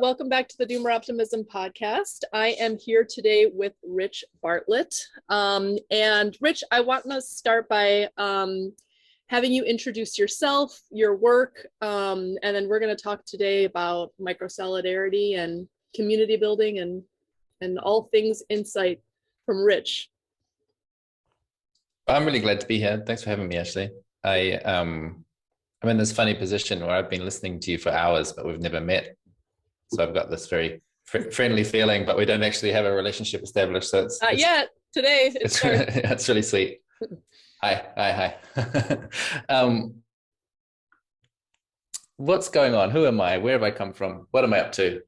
Welcome back to the Doomer Optimism podcast. I am here today with Rich Bartlett. And Rich, I want to start by having you introduce yourself, your work, and then we're going to talk today about micro-solidarity and community building and all things insight from Rich. I'm really glad to be here. Thanks for having me, Ashley. I'm in this funny position where I've been listening to you for hours, but we've never met. So I've got this very friendly feeling, but we don't actually have a relationship established. So it's not yet. Today it's really sweet. Hi. What's going on? Who am I? Where have I come from? What am I up to?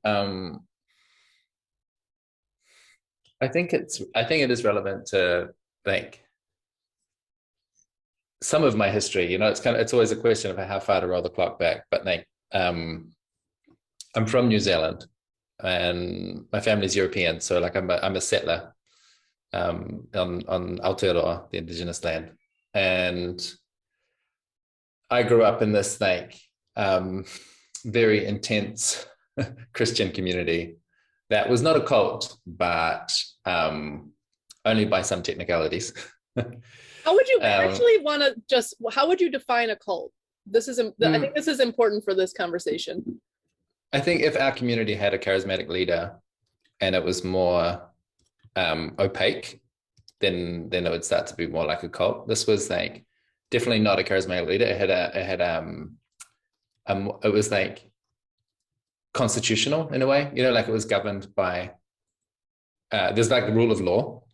I think it is relevant to like some of my history. You know, it's always a question of how far to roll the clock back. But like I'm from New Zealand, and my family's European, so like I'm a settler on Aotearoa, the indigenous land, and I grew up in this like very intense Christian community that was not a cult, but only by some technicalities. How would you actually want to how would you define a cult? I think this is important for this conversation. I think if our community had a charismatic leader and it was more opaque, then it would start to be more like a cult. This was like definitely not a charismatic leader. It was like constitutional in a way, you know, like it was governed by there's like the rule of law,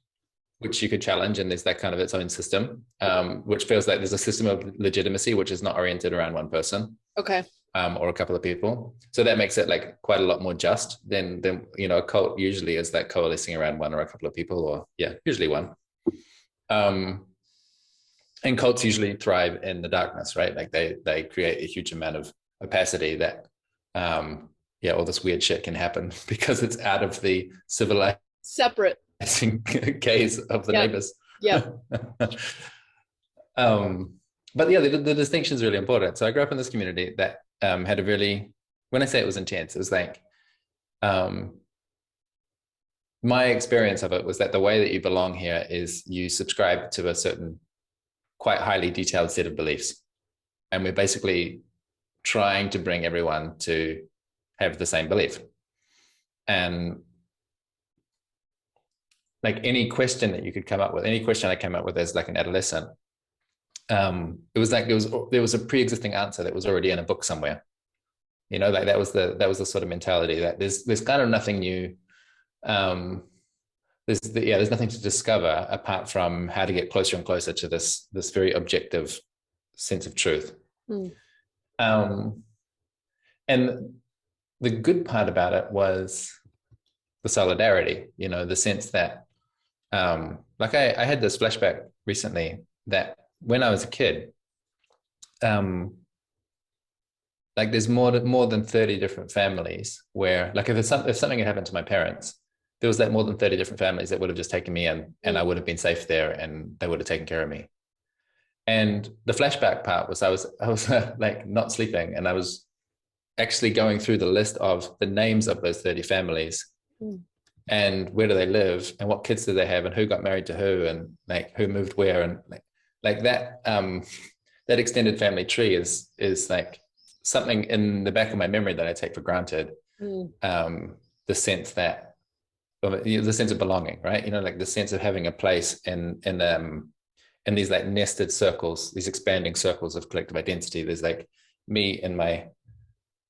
which you could challenge, and there's that kind of its own system, which feels like there's a system of legitimacy which is not oriented around one person. Okay. Or a couple of people. So that makes it like quite a lot more just than you know, a cult usually is like coalescing around one or a couple of people, or usually one. And cults usually thrive in the darkness, right? Like they create a huge amount of opacity that all this weird shit can happen because it's out of the civilized separate gaze of the neighbors. Yeah. But yeah, the distinction is really important. So I grew up in this community that had a really, when I say it was intense, it was like, my experience of it was that the way that you belong here is you subscribe to a certain quite highly detailed set of beliefs. And we're basically trying to bring everyone to have the same belief. And like any question that you could come up with, any question I came up with as like an adolescent, it was like there was a pre-existing answer that was already in a book somewhere, you know, like that was the sort of mentality that there's kind of nothing new. There's nothing to discover apart from how to get closer and closer to this very objective sense of truth. And the good part about it was the solidarity, you know, the sense that like I had this flashback recently that when I was a kid, like there's more than 30 different families where, like, if something had happened to my parents, there was like more than 30 different families that would have just taken me in, and I would have been safe there, and they would have taken care of me. And the flashback part was I was like not sleeping, and I was actually going through the list of the names of those 30 families. And where do they live, and what kids do they have, and who got married to who, and like who moved where, and like that that extended family tree is like something in the back of my memory that I take for granted. The sense of belonging, right? You know, like the sense of having a place in these like nested circles, these expanding circles of collective identity. There's like me in my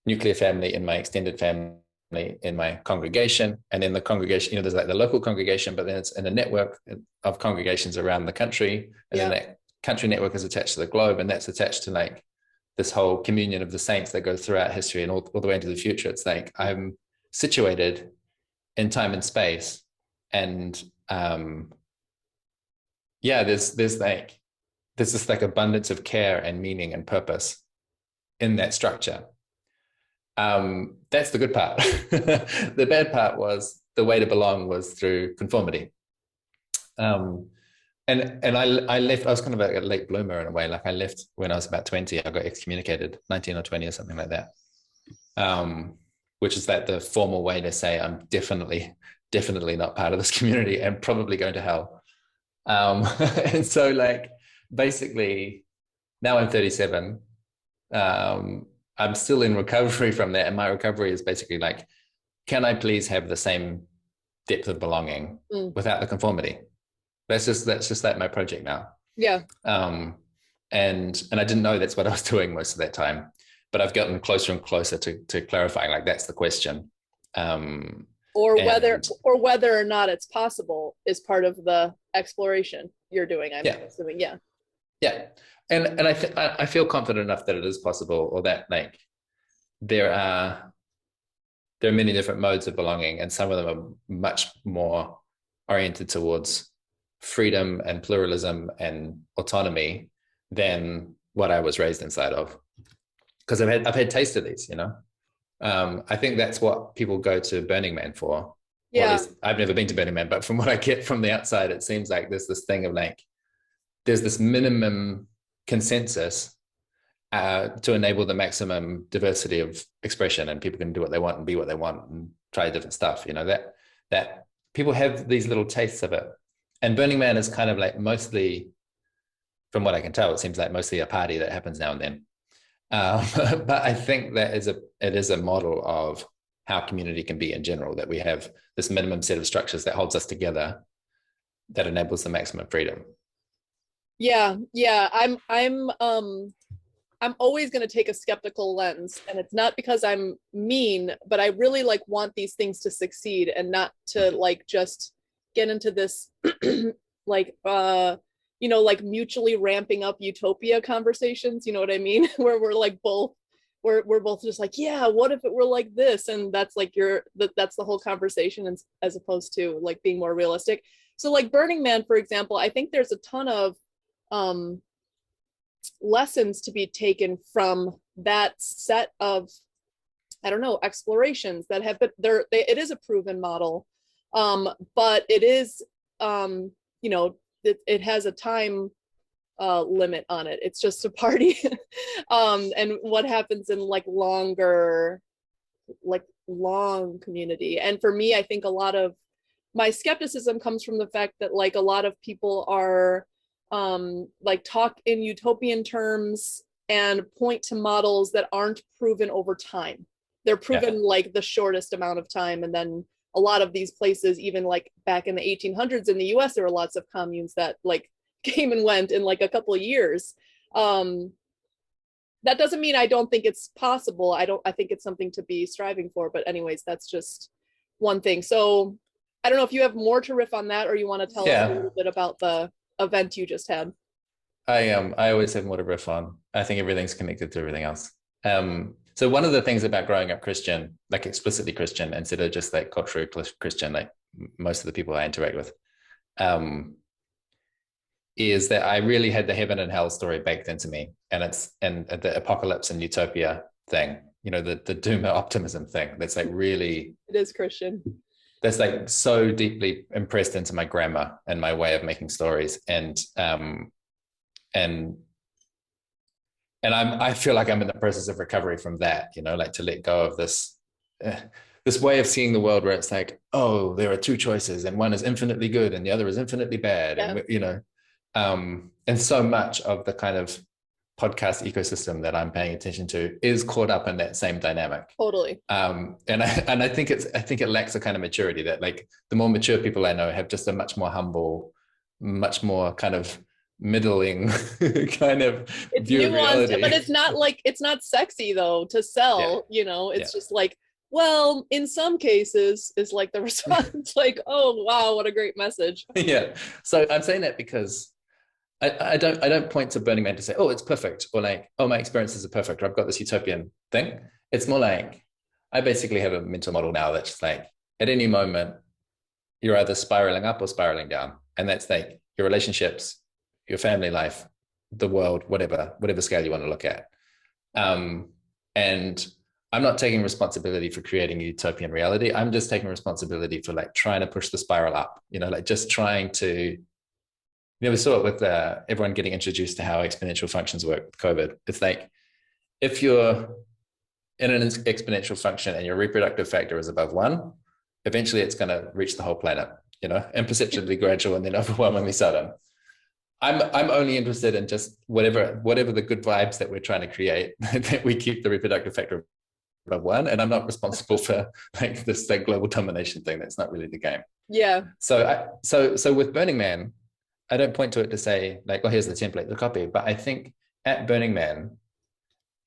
nuclear family, in my extended family, in my congregation, and in the congregation, you know, there's like the local congregation, but then it's in a network of congregations around the country, and then that country network is attached to the globe, and that's attached to like this whole communion of the saints that goes throughout history and all the way into the future. It's like I'm situated in time and space, and there's this like abundance of care and meaning and purpose in that structure. That's the good part. The bad part was the way to belong was through conformity. And I left, I was kind of a late bloomer in a way. Like I left when I was about 20, I got excommunicated, 19 or 20 or something like that. which is that the formal way to say I'm definitely not part of this community and probably going to hell. And so like basically now I'm 37. I'm still in recovery from that, and my recovery is basically like, can I please have the same depth of belonging without the conformity? That's just like my project now. Yeah. And I didn't know that's what I was doing most of that time, but I've gotten closer and closer to clarifying like that's the question. Or whether or not it's possible is part of the exploration you're doing. I'm assuming, yeah. Yeah, and I feel confident enough that it is possible, or that like there are many different modes of belonging, and some of them are much more oriented towards freedom and pluralism and autonomy than what I was raised inside of. Because I've had taste of these, you know. I think that's what people go to Burning Man for. Yeah. Or at least I've never been to Burning Man, but from what I get from the outside, it seems like there's this thing of like, there's this minimum consensus to enable the maximum diversity of expression, and people can do what they want and be what they want and try different stuff. You know, that people have these little tastes of it. And Burning Man is kind of like mostly, from what I can tell, it seems like mostly a party that happens now and then. But I think that it is a model of how community can be in general, that we have this minimum set of structures that holds us together, that enables the maximum freedom. Yeah. I'm always going to take a skeptical lens, and it's not because I'm mean, but I really like want these things to succeed and not to like just get into this like you know, like mutually ramping up utopia conversations, you know what I mean? Where we're like we're both just like, yeah, what if it were like this? And that's like that's the whole conversation, as opposed to like being more realistic. So like Burning Man, for example, I think there's a ton of lessons to be taken from that set of, I don't know, explorations that have been there. It is a proven model, but it is, you know, it has a time limit on it. It's just a party. And what happens in like long community. And for me, I think a lot of my skepticism comes from the fact that like a lot of people are like talk in utopian terms and point to models that aren't proven over time. They're proven like the shortest amount of time. And then a lot of these places, even like back in the 1800s in the US, there were lots of communes that like came and went in like a couple of years. That doesn't mean I don't think it's possible. I think it's something to be striving for, but anyways, that's just one thing. So I don't know if you have more to riff on that, or you want to tell us a little bit about the event you just had. I always have more to riff on. I think everything's connected to everything else. So one of the things about growing up Christian, like explicitly Christian, instead of just like culturally Christian, like most of the people I interact with, is that I really had the heaven and hell story baked into me, and the apocalypse and utopia thing, you know, the Doomer Optimism thing. That's like really, it is Christian. That's like so deeply impressed into my grammar and my way of making stories, and I feel like I'm in the process of recovery from that, you know, like to let go of this way of seeing the world where it's like, oh, there are two choices and one is infinitely good and the other is infinitely bad. Yeah. And, you know, and so much of the kind of podcast ecosystem that I'm paying attention to is caught up in that same dynamic. Totally. And I think it lacks a kind of maturity that like the more mature people I know have just a much more humble, much more kind of middling kind of it's view of reality. But it's not sexy though to sell, you know, it's just like, well, in some cases is like the response like, oh wow, what a great message. Yeah. So I'm saying that because I don't point to Burning Man to say, oh, it's perfect, or like, oh, my experiences are perfect, or I've got this utopian thing. It's more like I basically have a mental model now that's just like at any moment you're either spiraling up or spiraling down, and that's like your relationships, your family life, the world, whatever scale you want to look at. And I'm not taking responsibility for creating a utopian reality. I'm just taking responsibility for like trying to push the spiral up, you know, like just trying to, you know, we saw it with everyone getting introduced to how exponential functions work with COVID. It's like, if you're in an exponential function and your reproductive factor is above 1, eventually it's going to reach the whole planet, imperceptibly gradual and then overwhelmingly sudden. I'm only interested in just whatever the good vibes that we're trying to create, that we keep the reproductive factor above 1, and I'm not responsible for like this like global domination thing. That's not really the game. Yeah. So with Burning Man, I don't point to it to say like, oh, here's the template, the copy. But I think at Burning Man,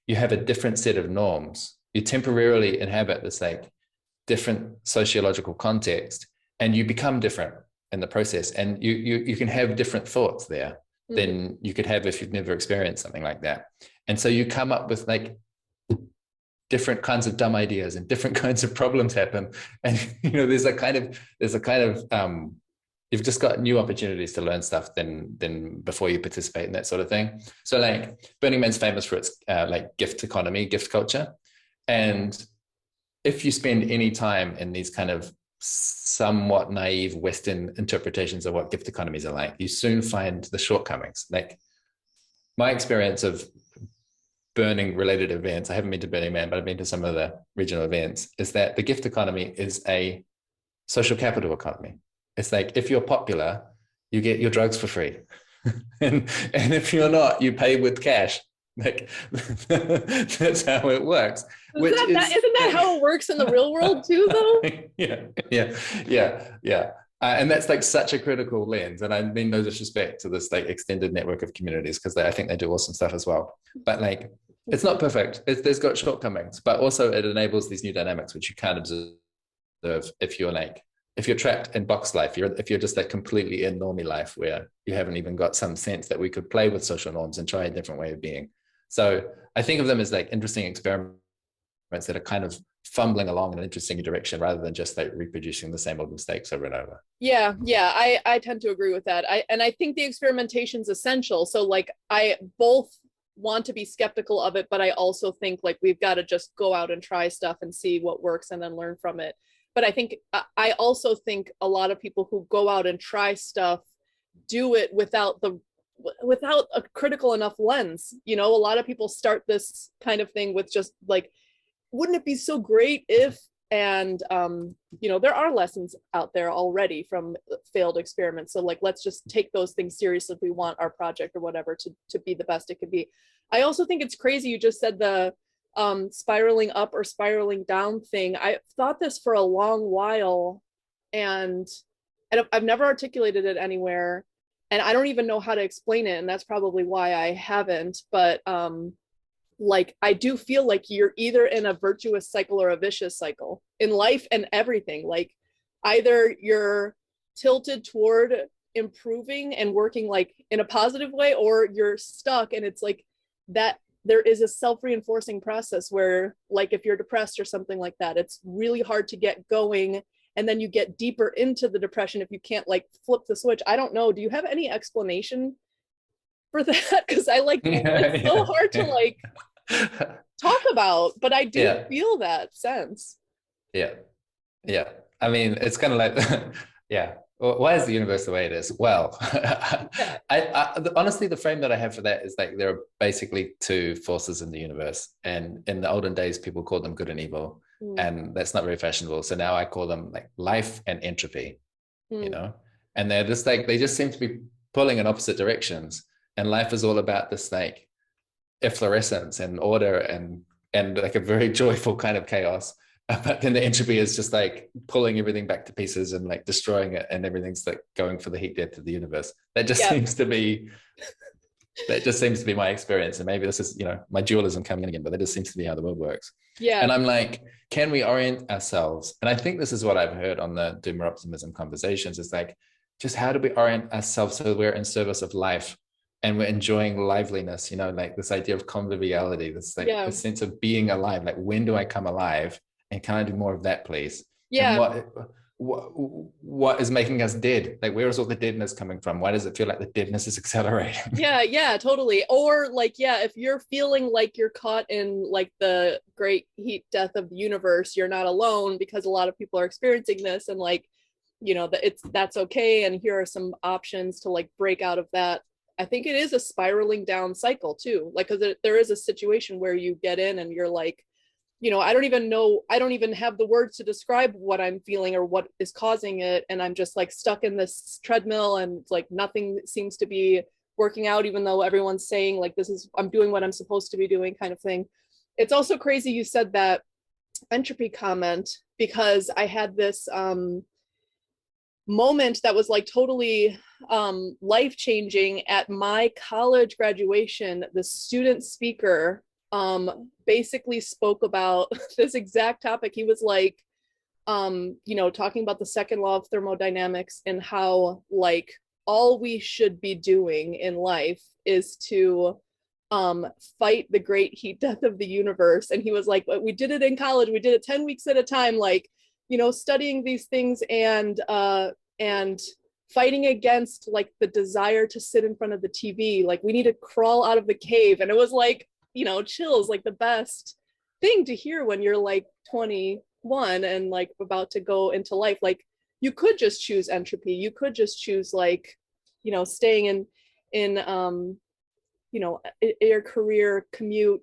you have a different set of norms. You temporarily inhabit this like different sociological context, and you become different in the process. And you can have different thoughts there than you could have if you've never experienced something like that. And so you come up with like different kinds of dumb ideas and different kinds of problems happen. And there's a kind of you've just got new opportunities to learn stuff than before you participate in that sort of thing. So like Burning Man's famous for its like gift economy, gift culture. And if you spend any time in these kind of somewhat naive Western interpretations of what gift economies are like, you soon find the shortcomings. Like my experience of burning related events, I haven't been to Burning Man, but I've been to some of the regional events, is that the gift economy is a social capital economy. It's like, if you're popular, you get your drugs for free. and if you're not, you pay with cash. Like that's how it works. Isn't that how it works in the real world too, though? Yeah. And that's like such a critical lens. And I mean no disrespect to this like extended network of communities, because I think they do awesome stuff as well. But like, it's not perfect. There's got shortcomings, but also it enables these new dynamics, which you can't observe if you're trapped in box life, if you're just like completely in normie life where you haven't even got some sense that we could play with social norms and try a different way of being. So I think of them as like interesting experiments that are kind of fumbling along in an interesting direction rather than just like reproducing the same old mistakes over and over. Yeah, I tend to agree with that. I think the experimentation is essential. So like I both want to be skeptical of it, but I also think like we've got to just go out and try stuff and see what works and then learn from it. But I also think a lot of people who go out and try stuff do it without a critical enough lens. A lot of people start this kind of thing with just like, wouldn't it be so great if, and there are lessons out there already from failed experiments. So like, let's just take those things seriously if we want our project or whatever to be the best it could be. I also think it's crazy. You just said the spiraling up or spiraling down thing. I thought this for a long while, and I've never articulated it anywhere, and I don't even know how to explain it, and that's probably why I haven't. But like I do feel like you're either in a virtuous cycle or a vicious cycle in life and everything. Like either you're tilted toward improving and working like in a positive way, or you're stuck, and it's like that there is a self-reinforcing process where like if you're depressed or something like that, it's really hard to get going, and then you get deeper into the depression if you can't like flip the switch. I don't know, do you have any explanation for that? Because I like it's so hard to like talk about, but I do feel that sense. Yeah I mean, it's kind of like why is the universe the way it is? Well, honestly, the frame that I have for that is like there are basically two forces in the universe, and in the olden days people called them good and evil, and that's not very fashionable. So now I call them like life and entropy, and they're just like, they just seem to be pulling in opposite directions. And life is all about this like efflorescence and order and like a very joyful kind of chaos. But then the entropy is just like pulling everything back to pieces and like destroying it, and everything's like going for the heat death of the universe. That just seems to be my experience. And maybe this is, my dualism coming in again, but that just seems to be how the world works. Yeah. And I'm like, can we orient ourselves? And I think this is what I've heard on the Doomer Optimism conversations, is like, just how do we orient ourselves so we're in service of life and we're enjoying liveliness, like this idea of conviviality, this like the sense of being alive. Like, when do I come alive? And can I do more of that, please? Yeah. And what is making us dead? Like, where is all the deadness coming from? Why does it feel like the deadness is accelerating? Yeah, totally. Or like, if you're feeling like you're caught in like the great heat death of the universe, you're not alone, because a lot of people are experiencing this, and like, that's okay. And here are some options to like break out of that. I think it is a spiraling down cycle too. Like, because there is a situation where you get in and you're like, I don't even have the words to describe what I'm feeling or what is causing it. And I'm just like stuck in this treadmill, and like nothing seems to be working out, even though everyone's saying like, I'm doing what I'm supposed to be doing, kind of thing. It's also crazy you said that entropy comment, because I had this moment that was like totally life-changing at my college graduation. The student speaker basically spoke about this exact topic. He was like, talking about the second law of thermodynamics and how like all we should be doing in life is to fight the great heat death of the universe. And he was like, but we did it in college. We did it 10 weeks at a time, like, studying these things and fighting against like the desire to sit in front of the TV. Like we need to crawl out of the cave. And it was like, chills, like the best thing to hear when you're like 21 and like about to go into life. Like you could just choose entropy. You could just choose like, staying in your career, commute,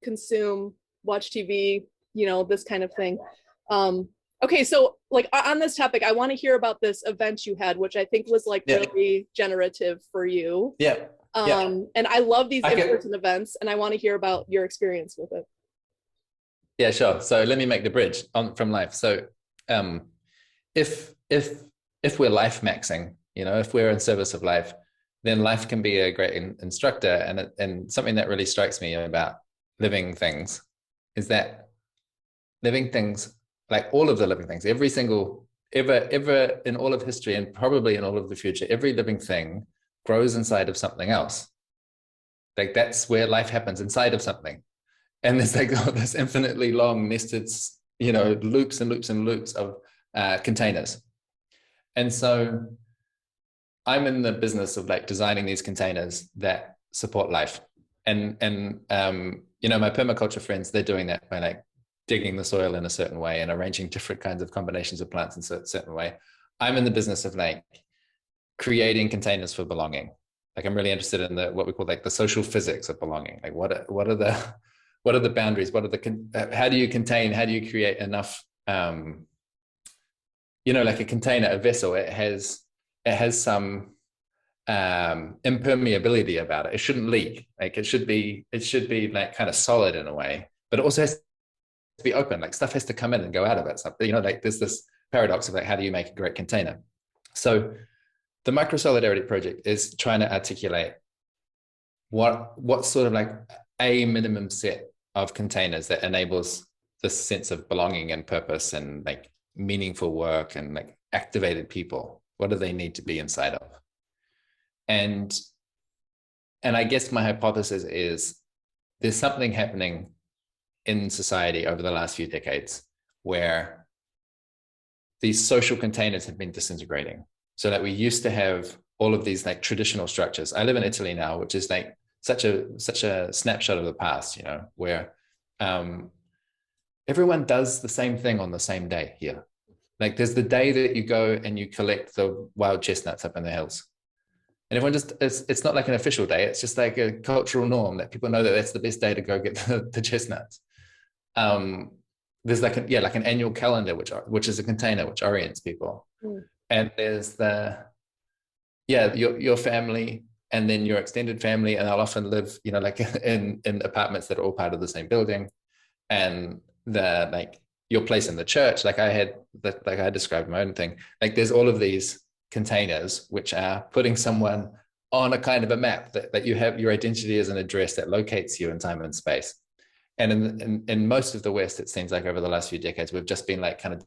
consume, watch TV, this kind of thing. Okay, so like on this topic, I want to hear about this event you had, which I think was like really generative for you. Yeah. And I love these in-person events, and I want to hear about your experience with it. Yeah, sure. So let me make the bridge from life. So if we're life maxing, if we're in service of life, then life can be a great instructor. And something that really strikes me about living things is that living things, like all of the living things, every single, ever in all of history and probably in all of the future, every living thing grows inside of something else. Like that's where life happens, inside of something. And there's like this infinitely long nested, loops and loops and loops of containers. And so I'm in the business of like designing these containers that support life. And my permaculture friends, they're doing that by like digging the soil in a certain way and arranging different kinds of combinations of plants in a certain way. I'm in the business of like creating containers for belonging. Like I'm really interested in what we call like the social physics of belonging. Like what are the boundaries? How do you contain? How do you create enough? Like a container, a vessel. It has some impermeability about it. It shouldn't leak. Like it should be like kind of solid in a way, but it also has to be open. Like stuff has to come in and go out of it. So, like there's this paradox of like, how do you make a great container? So the Micro Solidarity Project is trying to articulate what sort of like a minimum set of containers that enables this sense of belonging and purpose and like meaningful work and like activated people. What do they need to be inside of? And I guess my hypothesis is there's something happening in society over the last few decades where these social containers have been disintegrating. So that we used to have all of these like traditional structures. I live in Italy now, which is like such a snapshot of the past, where everyone does the same thing on the same day here. Like there's the day that you go and you collect the wild chestnuts up in the hills. And everyone it's not like an official day. It's just like a cultural norm that people know that that's the best day to go get the chestnuts. There's like an annual calendar, which is a container, which orients people. Mm. And there's your family and then your extended family. And I'll often live, like in apartments that are all part of the same building. And your place in the church, like I described my own thing, like there's all of these containers which are putting someone on a kind of a map that you have your identity as an address that locates you in time and space. And in most of the West, it seems like over the last few decades, we've just been like kind of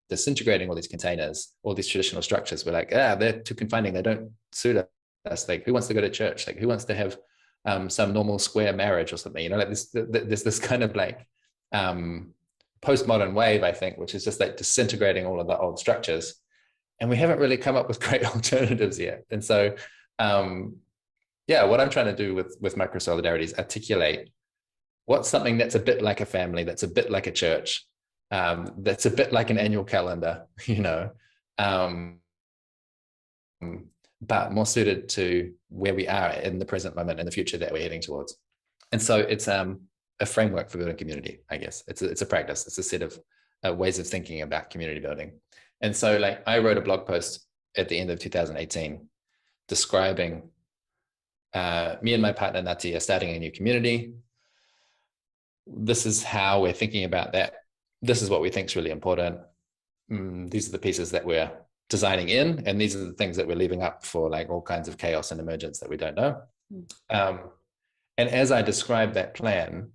disintegrating all these containers, all these traditional structures. We're like, they're too confining. They don't suit us. Like who wants to go to church? Like who wants to have some normal square marriage or something? Like there's this kind of like postmodern wave, I think, which is just like disintegrating all of the old structures. And we haven't really come up with great alternatives yet. And so, what I'm trying to do with Micro Solidarity is articulate what's something that's a bit like a family, that's a bit like a church, that's a bit like an annual calendar, but more suited to where we are in the present moment and the future that we're heading towards. And so it's a framework for building community, I guess. It's a practice. It's a set of ways of thinking about community building. And so like I wrote a blog post at the end of 2018 describing me and my partner Nati are starting a new community. This is how we're thinking about that. This is what we think is really important. These are the pieces that we're designing in, and these are the things that we're leaving up for like all kinds of chaos and emergence that we don't know. And as I described that plan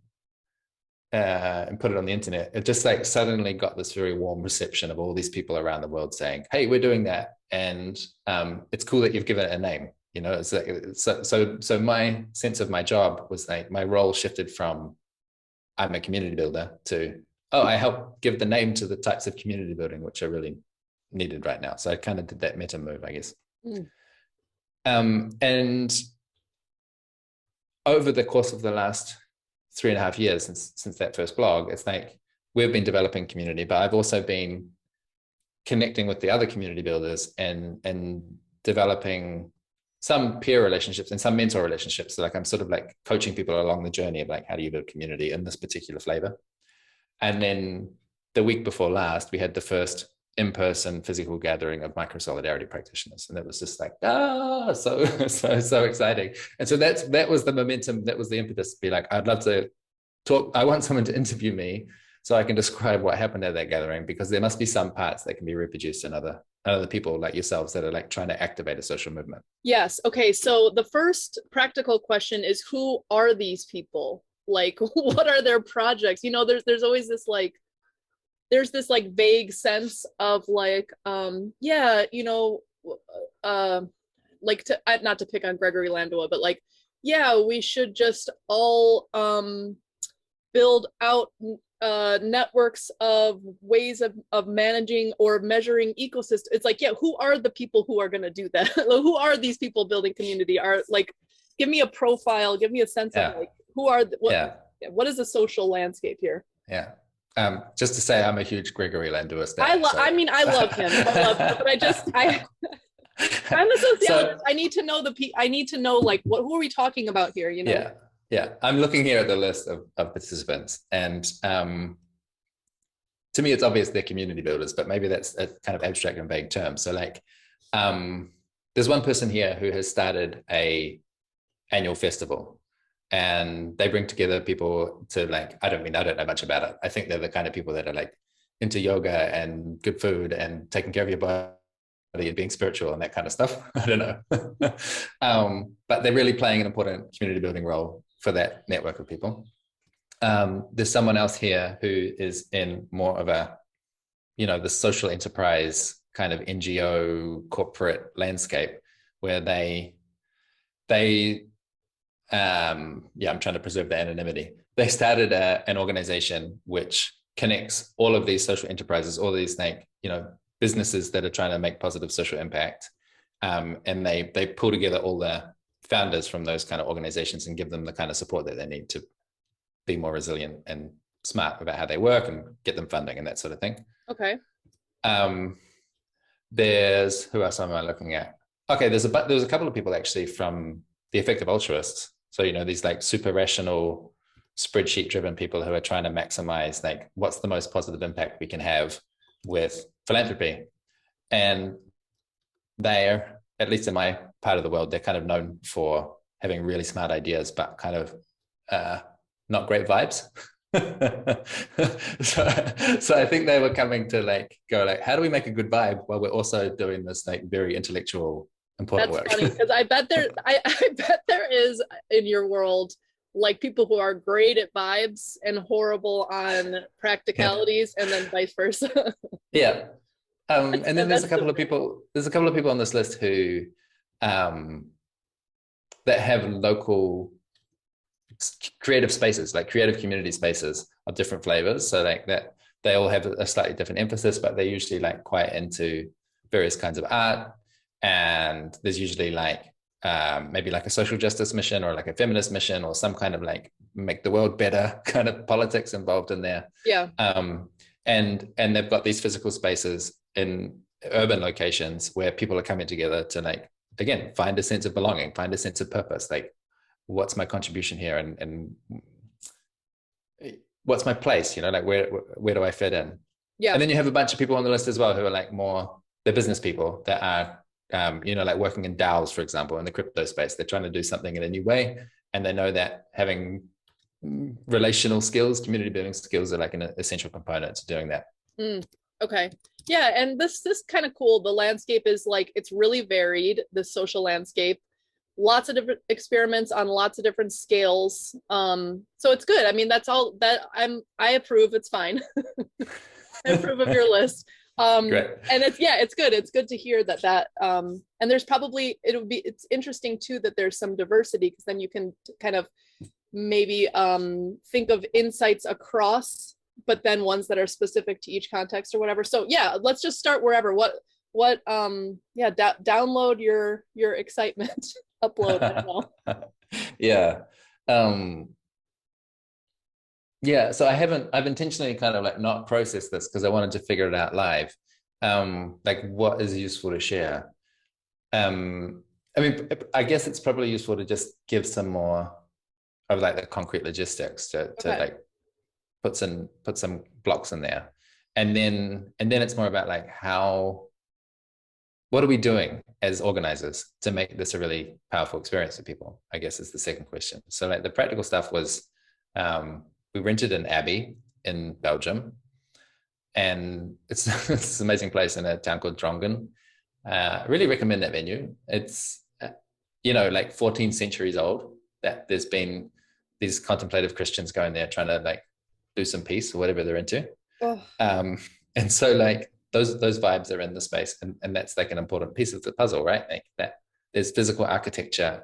and put it on the internet, it just like suddenly got this very warm reception of all these people around the world saying, hey, we're doing that. And it's cool that you've given it a name. You know, it's like, so my sense of my job was like my role shifted from I'm a community builder to, oh, I help give the name to the types of community building which are really needed right now. So I kind of did that meta move, I guess. And over the course of the last 3.5 years since that first blog, it's like we've been developing community, but I've also been connecting with the other community builders and developing some peer relationships and some mentor relationships. So like I'm sort of like coaching people along the journey of like, how do you build community in this particular flavor? And then the week before last, we had the first in-person physical gathering of micro solidarity practitioners. And it was just like, so exciting. And so that was the momentum, that was the impetus to be like, I'd love to talk. I want someone to interview me so I can describe what happened at that gathering, because there must be some parts that can be reproduced in other people like yourselves that are like trying to activate a social movement. Yes. Okay. So the first practical question is, who are these people? Like, what are their projects? You know, there's always this like, there's this like vague sense of like, yeah, you know, like to, not to pick on Gregory Landoa, but like, yeah, we should just all build out networks of ways of managing or measuring ecosystems. It's like, yeah, who are the people who are going to do that? Who are these people building community? Are like, give me a profile, give me a sense of like, who are what is the social landscape here? Yeah. Just to say, I'm a huge Gregory Landoa stan. I mean, I love him. But I'm a sociologist. I need to know I need to know like who are we talking about here? You know? Yeah. I'm looking here at the list of participants, and to me, it's obvious they're community builders, but maybe that's a kind of abstract and vague term. So like, there's one person here who has started a annual festival. And they bring together people to like, I don't know much about it. I think they're the kind of people that are like into yoga and good food and taking care of your body and being spiritual and that kind of stuff. I don't know. But they're really playing an important community building role for that network of people. There's someone else here who is in more of a, you know, the social enterprise kind of NGO corporate landscape where I'm trying to preserve the anonymity. They started an organization which connects all of these social enterprises, all these like, you know, businesses that are trying to make positive social impact. And they pull together all the founders from those kind of organizations and give them the kind of support that they need to be more resilient and smart about how they work and get them funding and that sort of thing. Okay. There's, who else am I looking at? Okay, there's a couple of people actually from the Effective Altruists. So, you know, these like super rational, spreadsheet driven people who are trying to maximize like what's the most positive impact we can have with philanthropy. And they're, at least in my part of the world, they're kind of known for having really smart ideas, but kind of not great vibes. so I think they were coming to like go like, how do we make a good vibe while we're also doing this like very intellectual important work? That's funny, because I bet there is in your world like people who are great at vibes and horrible on practicalities, and then vice versa. Yeah. And then there's a couple of people on this list who that have local creative spaces, like creative community spaces of different flavors. So like that they all have a slightly different emphasis, but they're usually like quite into various kinds of art. And there's usually like maybe like a social justice mission or like a feminist mission or some kind of like make the world better kind of politics involved in there. Yeah. And they've got these physical spaces in urban locations where people are coming together to like, again, find a sense of belonging, find a sense of purpose. Like, what's my contribution here? And what's my place, like where do I fit in? Yeah. And then you have a bunch of people on the list as well who are like more, they're business people that are, like working in DAOs, for example, in the crypto space. They're trying to do something in a new way. And they know that having relational skills, community building skills are like an essential component to doing that. Okay. Yeah. And this kind of cool. The landscape is like, it's really varied, the social landscape, lots of different experiments on lots of different scales. So it's good. I mean, that's all that I approve. It's fine. I approve of your list. Great. And it's good. It's good to hear that and there's probably, it's interesting too, that there's some diversity, because then you can kind of maybe think of insights across, but then ones that are specific to each context or whatever. So yeah, let's just start wherever. Download your excitement. Upload. I don't know. Yeah. So I've intentionally kind of like not processed this because I wanted to figure it out live. Like what is useful to share? I mean, I guess it's probably useful to just give some more of like the concrete logistics to like put some blocks in there. And then it's more about like what are we doing as organizers to make this a really powerful experience for people, I guess is the second question. So like the practical stuff was, we rented an abbey in Belgium, and it's this amazing place in a town called Drongen. Really recommend that venue. It's, like 14 centuries old, that there's been these contemplative Christians going there trying to like do some peace or whatever they're into. Oh. And so like those vibes are in the space, and that's like an important piece of the puzzle, right? Like that there's physical architecture,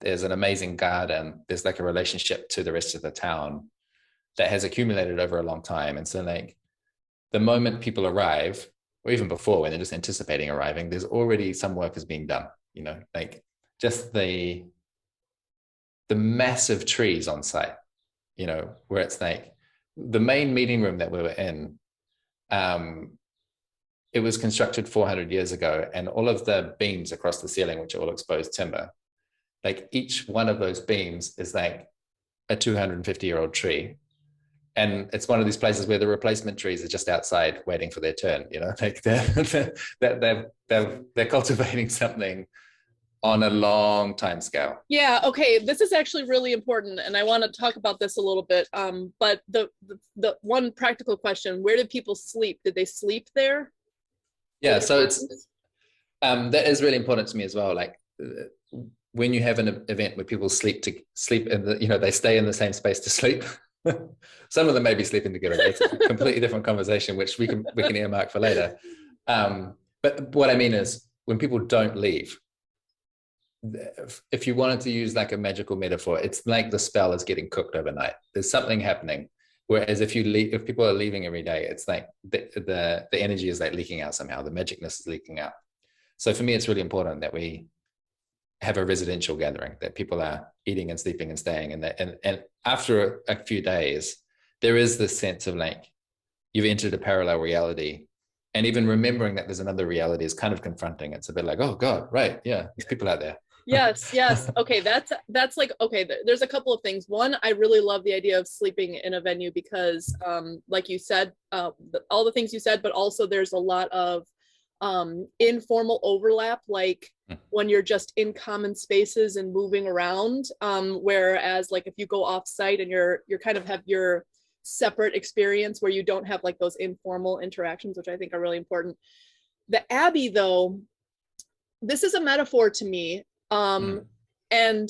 there's an amazing garden, there's like a relationship to the rest of the town that has accumulated over a long time. And so like the moment people arrive, or even before when they're just anticipating arriving, there's already some work is being done, like just the massive trees on site, where it's like the main meeting room that we were in, it was constructed 400 years ago, and all of the beams across the ceiling, which are all exposed timber, like each one of those beams is like a 250-year-old tree. And it's one of these places where the replacement trees are just outside waiting for their turn, like they're cultivating something on a long time scale. Yeah. Okay. This is actually really important, and I want to talk about this a little bit. But the one practical question: where did people sleep? Did they sleep there? Yeah. So it's that is really important to me as well. Like when you have an event where people sleep in the, they stay in the same space to sleep. Some of them may be sleeping together. It's a completely different conversation, which we can earmark for later. But what I mean is, when people don't leave, if you wanted to use like a magical metaphor, it's like the spell is getting cooked overnight. There's something happening. Whereas if people are leaving every day, it's like the energy is like leaking out somehow. The magicness is leaking out. So for me, it's really important that we have a residential gathering, that people are eating and sleeping and staying, and after a few days, there is this sense of like you've entered a parallel reality, and even remembering that there's another reality is kind of confronting. It's a bit like, oh God, right, yeah, there's people out there. Yes. Okay, that's like, okay, there's a couple of things. One, I really love the idea of sleeping in a venue because, like you said, all the things you said, but also there's a lot of informal overlap, like when you're just in common spaces and moving around, whereas like if you go off site and you're kind of have your separate experience where you don't have like those informal interactions, which I think are really important. The Abbey, though, this is a metaphor to me, and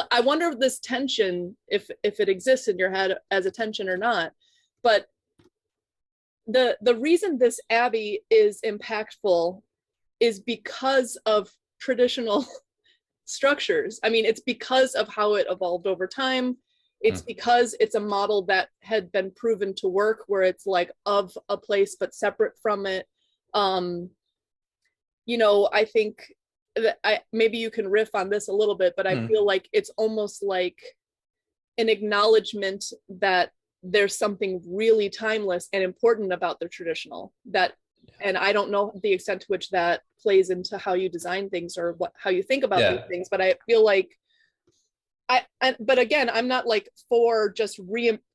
I wonder if this tension, if it exists in your head as a tension or not, but the reason this Abbey is impactful is because of traditional structures. I mean, it's because of how it evolved over time. It's because it's a model that had been proven to work, where it's like of a place but separate from it. I think that maybe you can riff on this a little bit, but I feel like it's almost like an acknowledgement that there's something really timeless and important about the traditional, and I don't know the extent to which that plays into how you design things or how you think about these things, but I feel like but again, I'm not like for just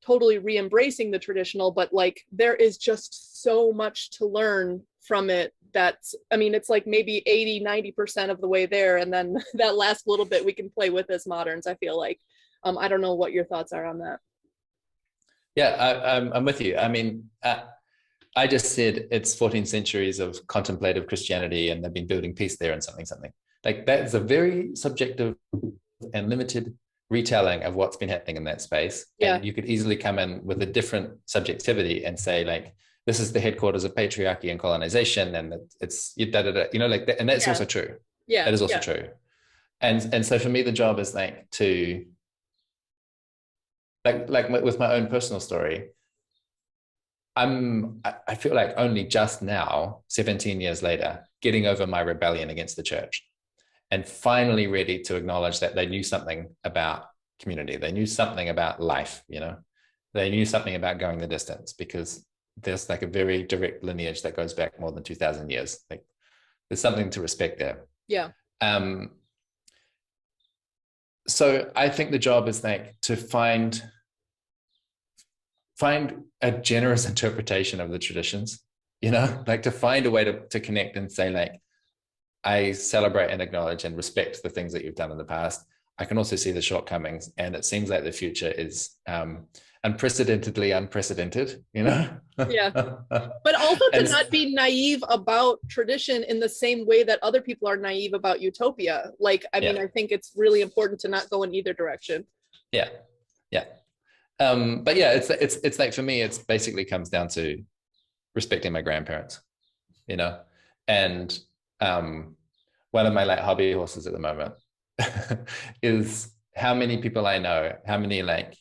totally re-embracing the traditional, but like there is just so much to learn from it. That's, I mean, it's like maybe 80-90% of the way there, and then that last little bit we can play with as moderns, I feel like. I don't know what your thoughts are on that. Yeah, I'm with you. I mean, I just said it's 14 centuries of contemplative Christianity, and they've been building peace there and something. Like that is a very subjective and limited retelling of what's been happening in that space. Yeah. And you could easily come in with a different subjectivity and say, like, this is the headquarters of patriarchy and colonization, and it's da, da, da, you know, like that. And that's also true. Yeah. That is also true. And so for me, the job is like to, like with my own personal story, I feel like only just now, 17 years later, getting over my rebellion against the church and finally ready to acknowledge that they knew something about community. They knew something about life, you know, they knew something about going the distance, because there's like a very direct lineage that goes back more than 2000 years. Like there's something to respect there. Yeah. So I think the job is like to find a generous interpretation of the traditions, you know, like to find a way to connect and say, like, I celebrate and acknowledge and respect the things that you've done in the past. I can also see the shortcomings, and it seems like the future is unprecedentedly unprecedented, you know? Yeah. But also to not be naive about tradition in the same way that other people are naive about utopia. Like, I mean, I think it's really important to not go in either direction. Yeah. Yeah. But yeah, it's like, for me, it's basically comes down to respecting my grandparents, you know, and one of my like hobby horses at the moment is how many people I know, how many like,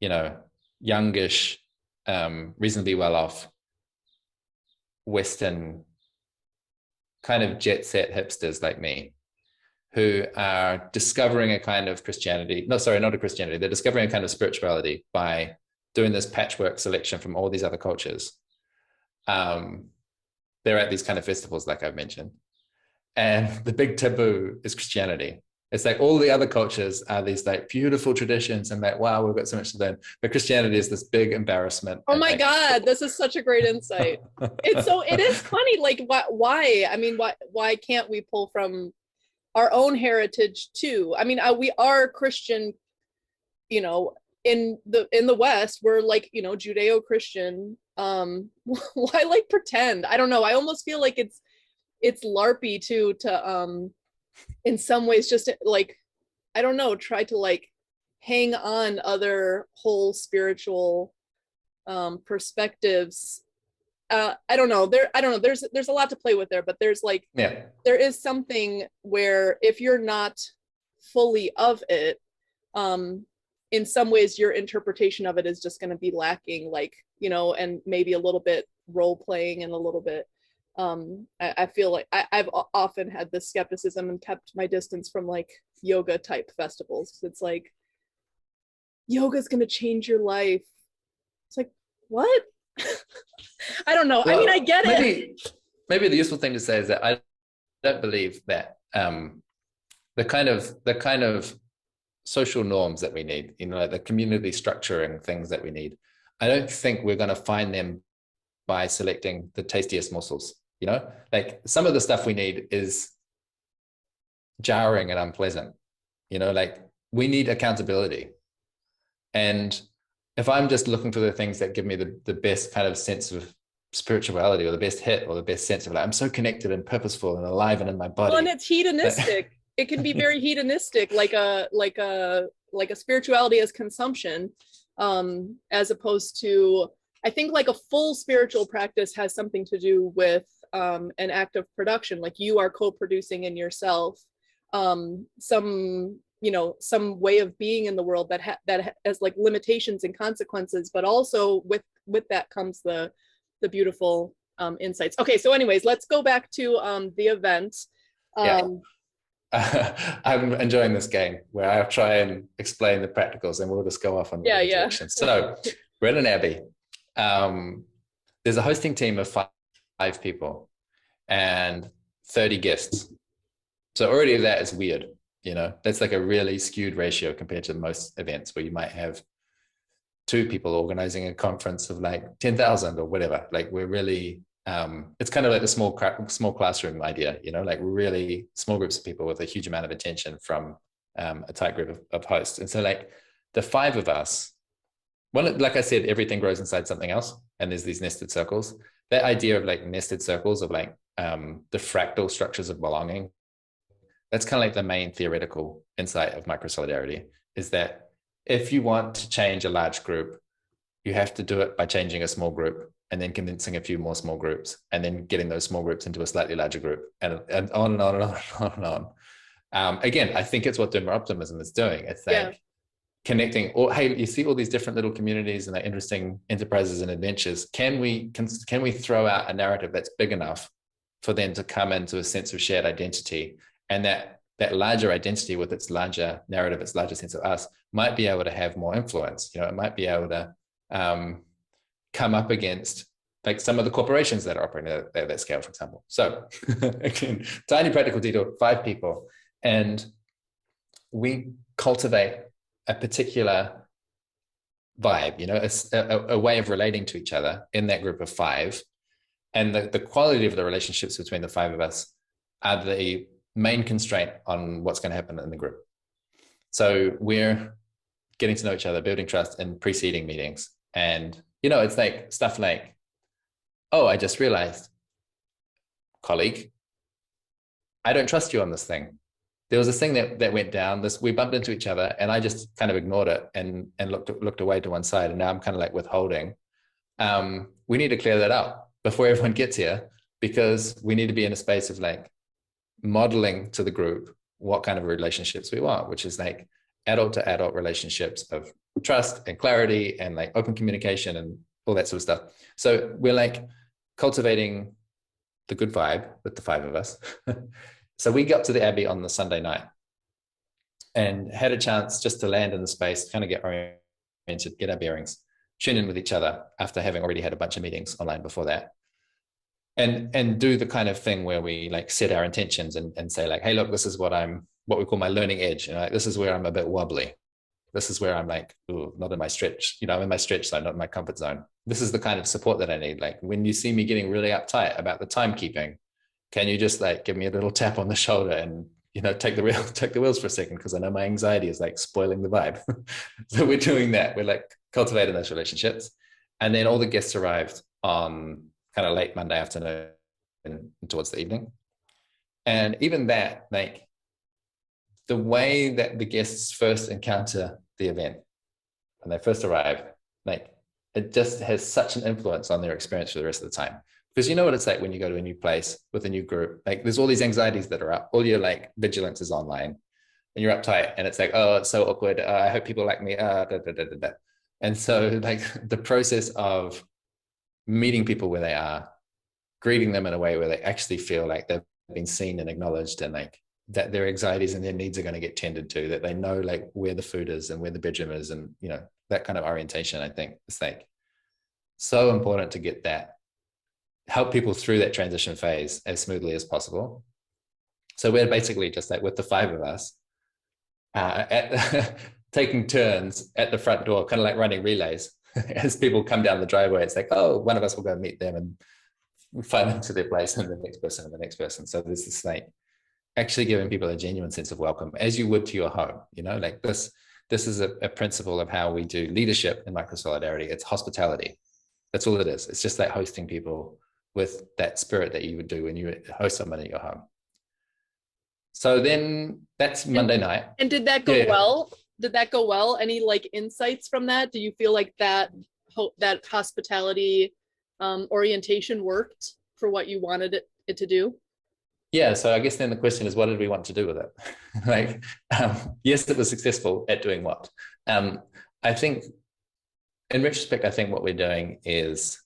you know, youngish, reasonably well off Western kind of jet set hipsters like me, who are discovering a kind of Christianity. No, sorry, not a Christianity. They're discovering a kind of spirituality by doing this patchwork selection from all these other cultures. They're at these kind of festivals, like I've mentioned. And the big taboo is Christianity. It's like all the other cultures are these like beautiful traditions and like, wow, we've got so much to learn. But Christianity is this big embarrassment. Oh my God, this is such a great insight. It is funny, like why? I mean, why can't we pull from our own heritage too? I mean, we are Christian, you know, in the West, we're like, you know, Judeo-Christian. Why like pretend? I don't know. I almost feel like it's LARPy too, to in some ways just like, I don't know, try to like hang on other whole spiritual perspectives. I don't know. There's a lot to play with there, but there's like, there is something where if you're not fully of it, in some ways your interpretation of it is just going to be lacking, like, you know, and maybe a little bit role playing and a little bit I feel like I've often had this skepticism and kept my distance from like yoga type festivals. It's like, yoga is going to change your life. It's like, what? I don't know. Well, I mean, I get it. Maybe the useful thing to say is that I don't believe that the kind of social norms that we need, you know, like the community structuring things that we need, I don't think we're going to find them by selecting the tastiest morsels. You know, like some of the stuff we need is jarring and unpleasant. You know, like we need accountability. And if I'm just looking for the things that give me the best kind of sense of spirituality, or the best hit, or the best sense of like, I'm so connected and purposeful and alive and in my body. Well, and it's hedonistic. It can be very hedonistic, like a spirituality as consumption, as opposed to, I think like a full spiritual practice has something to do with an act of production, like you are co-producing in yourself some, you know, some way of being in the world that has like limitations and consequences, but also with that comes the beautiful insights. Okay, so anyways, let's go back to the event. I'm enjoying this game where I'll try and explain the practicals and we'll just go off on the direction. So we're at an abbey. There's a hosting team of five people and 30 guests. So already that is weird, That's like a really skewed ratio compared to most events where you might have 2 people organizing a conference of like 10,000 or whatever. Like we're really, it's kind of like the small classroom idea, like really small groups of people with a huge amount of attention from a tight group of hosts. And so like the 5 of us, like I said, everything grows inside something else. And there's these nested circles. That idea of like nested circles of like the fractal structures of belonging, that's kind of like the main theoretical insight of microsolidarity, is that if you want to change a large group, you have to do it by changing a small group and then convincing a few more small groups and then getting those small groups into a slightly larger group and on and on and on and on and on. Again, I think it's what Doomer Optimism is doing. It's like connecting, or hey, you see all these different little communities and like interesting enterprises and adventures. Can we throw out a narrative that's big enough for them to come into a sense of shared identity, and that larger identity with its larger narrative, its larger sense of us, might be able to have more influence. It might be able to come up against like some of the corporations that are operating at that scale, for example. So again, tiny practical detail, 5 people, and we cultivate a particular vibe, a way of relating to each other in that group of 5. And the quality of the relationships between the 5 of us are the main constraint on what's going to happen in the group. So we're getting to know each other, building trust in preceding meetings. And, it's like stuff like, oh, I just realized, colleague, I don't trust you on this thing. There was this thing that went down, we bumped into each other and I just kind of ignored it and looked away to one side. And now I'm kind of like withholding. We need to clear that up before everyone gets here, because we need to be in a space of like modeling to the group what kind of relationships we want, which is like adult to adult relationships of trust and clarity and like open communication and all that sort of stuff. So we're like cultivating the good vibe with the 5 of us. So we got to the Abbey on the Sunday night and had a chance just to land in the space, kind of get oriented, get our bearings, tune in with each other after having already had a bunch of meetings online before that. And do the kind of thing where we like set our intentions and say like, hey, look, this is what we call my learning edge. Like, this is where I'm a bit wobbly. This is where I'm like, ooh, not in my stretch. I'm in my stretch zone, not in my comfort zone. This is the kind of support that I need. Like when you see me getting really uptight about the timekeeping, can you just like give me a little tap on the shoulder and, take the wheels for a second? Because I know my anxiety is like spoiling the vibe. So we're doing that. We're like cultivating those relationships. And then all the guests arrived on kind of late Monday afternoon and towards the evening. And even that, like the way that the guests first encounter the event when they first arrive, like it just has such an influence on their experience for the rest of the time. Because you know what it's like when you go to a new place with a new group, like there's all these anxieties that are up, all your like vigilance is online and you're uptight and it's like, oh, it's so awkward. I hope people like me. And so like the process of meeting people where they are, greeting them in a way where they actually feel like they've been seen and acknowledged, and like that their anxieties and their needs are going to get tended to, that they know like where the food is and where the bedroom is, and that kind of orientation, I think is like so important to get that, help people through that transition phase as smoothly as possible. So we're basically just like with the 5 of us taking turns at the front door, kind of like running relays. As people come down the driveway, it's like, oh, one of us will go meet them and find them to their place, and the next person and the next person. So this is like actually giving people a genuine sense of welcome, as you would to your home. Like this is a principle of how we do leadership in microsolidarity. It's hospitality. That's all it is. It's just like hosting people with that spirit that you would do when you host someone at your home. So then that's Monday night. And did that go well? Did that go well? Any like insights from that? Do you feel like that hospitality orientation worked for what you wanted it to do? Yeah. So I guess then the question is, what did we want to do with it? Like, yes, it was successful at doing what? I think in retrospect, I think what we're doing is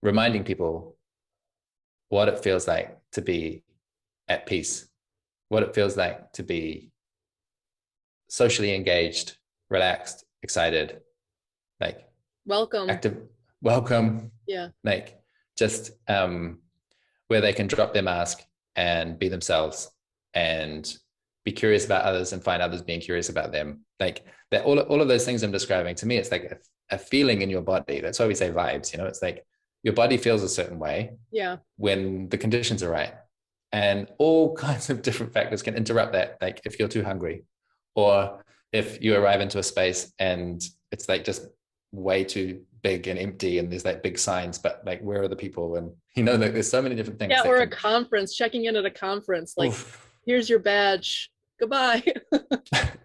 reminding people what it feels like to be at peace, what it feels like to be socially engaged, relaxed, excited, like welcome, active, welcome. Yeah. Like just where they can drop their mask and be themselves and be curious about others and find others being curious about them. Like that, all of those things I'm describing, to me, it's like a feeling in your body. That's why we say vibes, you know, it's like your body feels a certain way when the conditions are right. And all kinds of different factors can interrupt that. Like if you're too hungry, or if you arrive into a space and it's like just way too big and empty and there's like big signs, but like where are the people? And you know, like there's so many different things. Yeah, or a conference, checking in at a conference, like here's your badge, goodbye.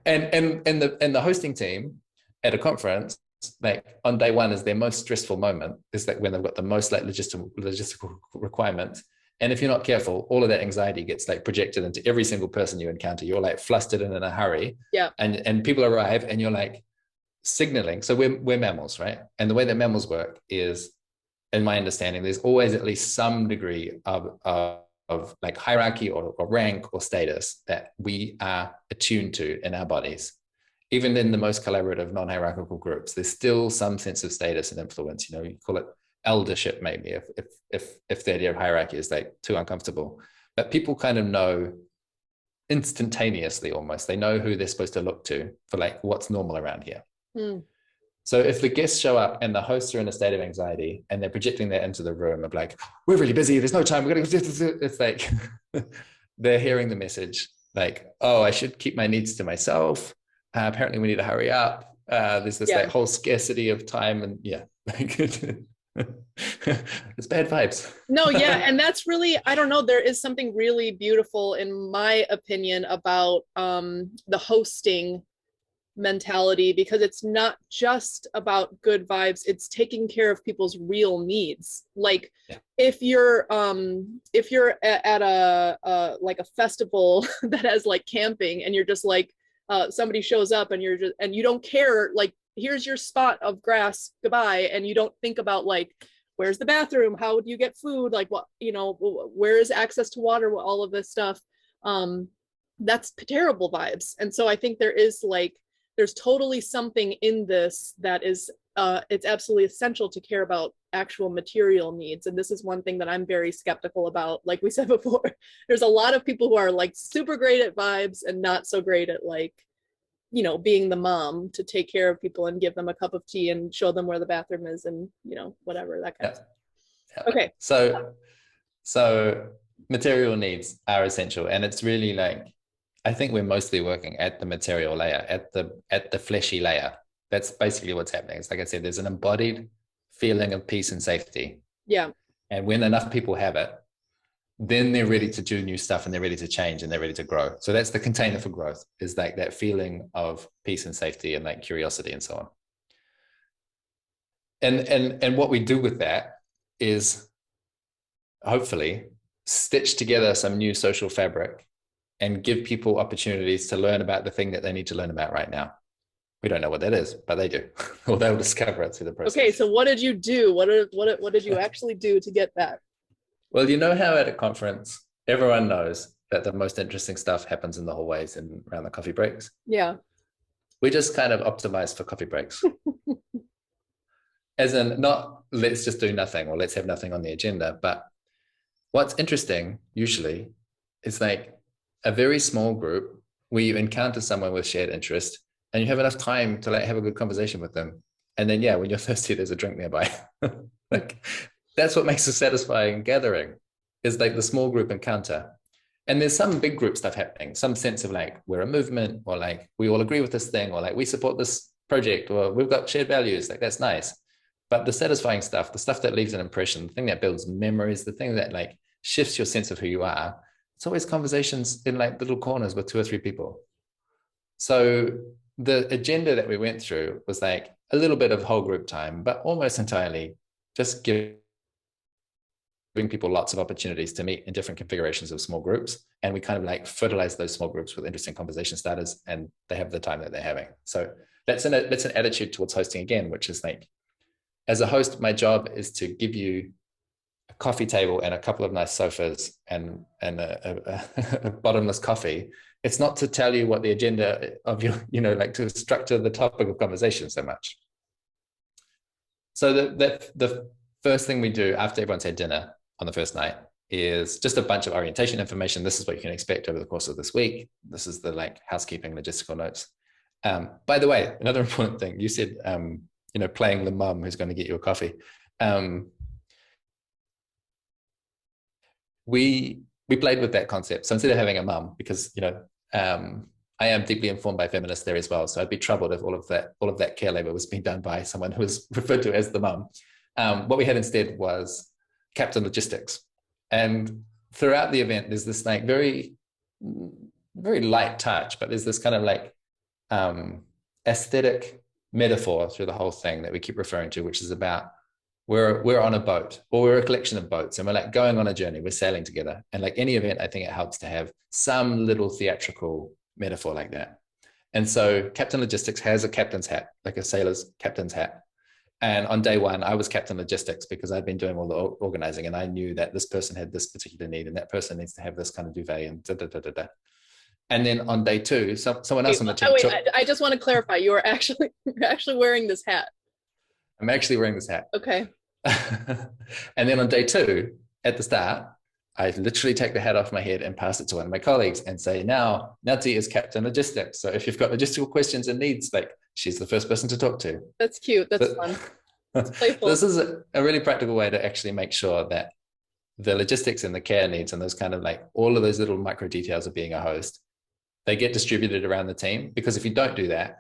and the hosting team at a conference, like on day one is their most stressful moment. Is like when they've got the most like logistical requirements. And if you're not careful, all of that anxiety gets like projected into every single person you encounter. You're like flustered and in a hurry. Yeah. And people arrive and you're like signaling. So we're mammals, right? And the way that mammals work is, in my understanding, there's always at least some degree of like hierarchy or rank or status that we are attuned to in our bodies. Even in the most collaborative, non-hierarchical groups, there's still some sense of status and influence. You know, you call it eldership, maybe, if the idea of hierarchy is like too uncomfortable. But people kind of know instantaneously, almost. They know who they're supposed to look to for like what's normal around here. So if the guests show up and the hosts are in a state of anxiety and they're projecting that into the room of like, we're really busy, there's no time, we're gonna, it's like they're hearing the message like, oh, I should keep my needs to myself. Apparently we need to hurry up. There's this like whole scarcity of time, and it's bad vibes. No, yeah. And that's really, I don't know, there is something really beautiful, in my opinion, about the hosting mentality, because it's not just about good vibes, it's taking care of people's real needs. Like if you're at a like a festival that has like camping, and you're just like somebody shows up and you don't care, like here's your spot of grass, goodbye, and you don't think about like, where's the bathroom, how do you get food, like what, you know, where is access to water, all of this stuff, that's terrible vibes. And so I think there's totally something in this that is it's absolutely essential to care about actual material needs. And this is one thing that I'm very skeptical about. Like we said before, there's a lot of people who are like super great at vibes and not so great at like, you know, being the mom to take care of people and give them a cup of tea and show them where the bathroom is, and, you know, whatever, that kind of stuff. Okay. So material needs are essential. And it's really like, I think we're mostly working at the material layer, at the fleshy layer. That's basically what's happening. It's like I said, there's an embodied feeling of peace and safety. Yeah. And when enough people have it, then they're ready to do new stuff, and they're ready to change, and they're ready to grow. So that's the container for growth, is like that feeling of peace and safety and like curiosity and so on. And what we do with that is hopefully stitch together some new social fabric and give people opportunities to learn about the thing that they need to learn about right now. We don't know what that is, but they do, or they'll discover it through the process. Okay, so what did you do? What did you actually do to get that? Well, you know how at a conference, everyone knows that the most interesting stuff happens in the hallways and around the coffee breaks? Yeah. We just kind of optimize for coffee breaks. As in, not let's just do nothing or let's have nothing on the agenda. But what's interesting usually is like a very small group where you encounter someone with shared interest and you have enough time to like have a good conversation with them. And then, yeah, when you're thirsty, there's a drink nearby. Like, that's what makes a satisfying gathering, is like the small group encounter. And there's some big group stuff happening, some sense of like, we're a movement, or like, we all agree with this thing, or like, we support this project, or we've got shared values. Like, that's nice. But the satisfying stuff, the stuff that leaves an impression, the thing that builds memories, the thing that like shifts your sense of who you are, it's always conversations in like little corners with 2 or 3 people. So the agenda that we went through was like a little bit of whole group time, but almost entirely just giving people lots of opportunities to meet in different configurations of small groups. And we kind of like fertilize those small groups with interesting conversation starters, and they have the time that they're having. So that's an attitude towards hosting again, which is like, as a host, my job is to give you a coffee table and a couple of nice sofas and a bottomless coffee. It's not to tell you what the agenda of your, you know, like to structure the topic of conversation so much. So the first thing we do after everyone's had dinner on the first night is just a bunch of orientation information. This is what you can expect over the course of this week. This is the like housekeeping logistical notes. By the way, another important thing, you said, playing the mum who's going to get you a coffee. We played with that concept. So instead of having a mum, because, I am deeply informed by feminists there as well. So I'd be troubled if all of that care labor was being done by someone who was referred to as the mum. What we had instead was captain logistics. And throughout the event, there's this like very, very light touch, but there's this kind of like aesthetic metaphor through the whole thing that we keep referring to, which is about we're on a boat, or we're a collection of boats, and we're like going on a journey, we're sailing together. And like any event, I think it helps to have some little theatrical metaphor like that. And so Captain Logistics has a captain's hat, like a sailor's captain's hat. And on day one, I was Captain Logistics because I'd been doing all the organizing, and I knew that this person had this particular need, and that person needs to have this kind of duvet and da da da da da. And then on day two, someone else on the team. I just want to clarify, you're actually wearing this hat. I'm actually wearing this hat. Okay. And then on day two, at the start, I literally take the hat off my head and pass it to one of my colleagues and say, now Nati is Captain Logistics. So if you've got logistical questions and needs, like, she's the first person to talk to. That's cute. That's fun. That's playful. This is a really practical way to actually make sure that the logistics and the care needs and those kind of like all of those little micro details of being a host, they get distributed around the team. Because if you don't do that,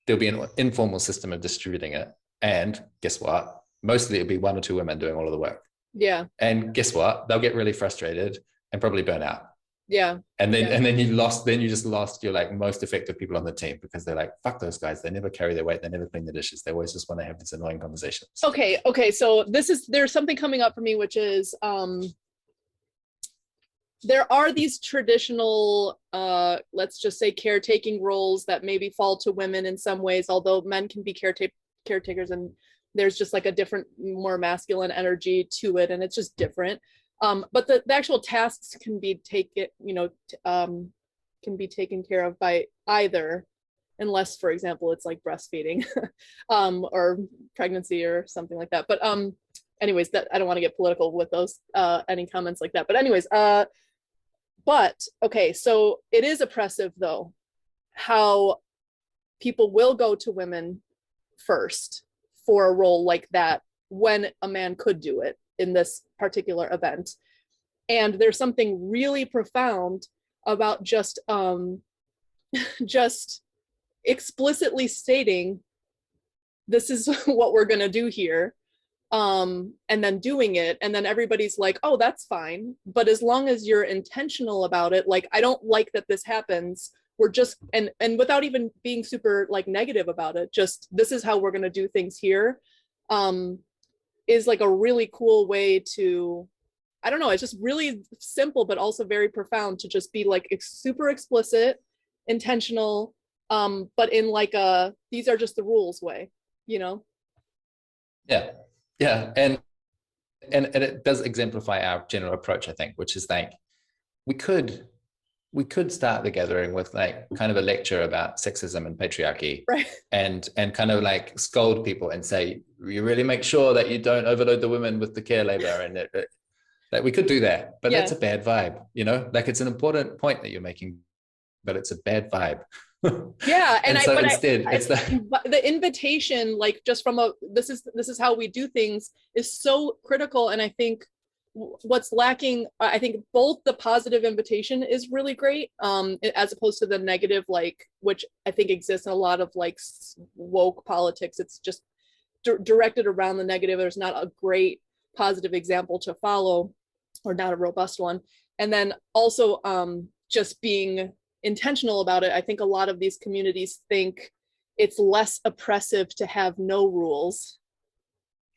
there'll be an informal system of distributing it. And guess what? Mostly it'll be one or two women doing all of the work. Yeah. And guess what? They'll get really frustrated and probably burn out. Yeah. And then you just lost your like most effective people on the team, because they're like, fuck those guys. They never carry their weight. They never clean the dishes. They always just want to have these annoying conversations. Okay. So there's something coming up for me, which is, there are these traditional, let's just say caretaking roles that maybe fall to women in some ways, although men can be caretakers, and there's just like a different, more masculine energy to it, and it's just different. But the actual tasks can be taken care of by either, unless, for example, it's like breastfeeding or pregnancy or something like that. But anyways, that I don't want to get political with those any comments like that. But anyways, okay, so it is oppressive though, how people will go to women first for a role like that when a man could do it in this particular event. And there's something really profound about just explicitly stating, this is what we're going to do here, and then doing it, and then everybody's like, oh, that's fine. But as long as you're intentional about it, like, I don't like that this happens, we're just, and without even being super like negative about it, just this is how we're going to do things here, is like a really cool way to, I don't know, it's just really simple but also very profound to just be like super explicit, intentional, but in like a these are just the rules way, Yeah. And it does exemplify our general approach, I think, which is like we could start the gathering with like kind of a lecture about sexism and patriarchy, right? And kind of like scold people and say, you really make sure that you don't overload the women with the care labor, and like we could do that, but that's a bad vibe, like it's an important point that you're making, but it's a bad vibe. Yeah. And so instead it's the invitation, like just from this is how we do things, is so critical. And I think what's lacking, I think both the positive invitation is really great, as opposed to the negative, like, which I think exists in a lot of like woke politics. It's just directed around the negative. There's not a great positive example to follow, or not a robust one. And then also just being intentional about it. I think a lot of these communities think it's less oppressive to have no rules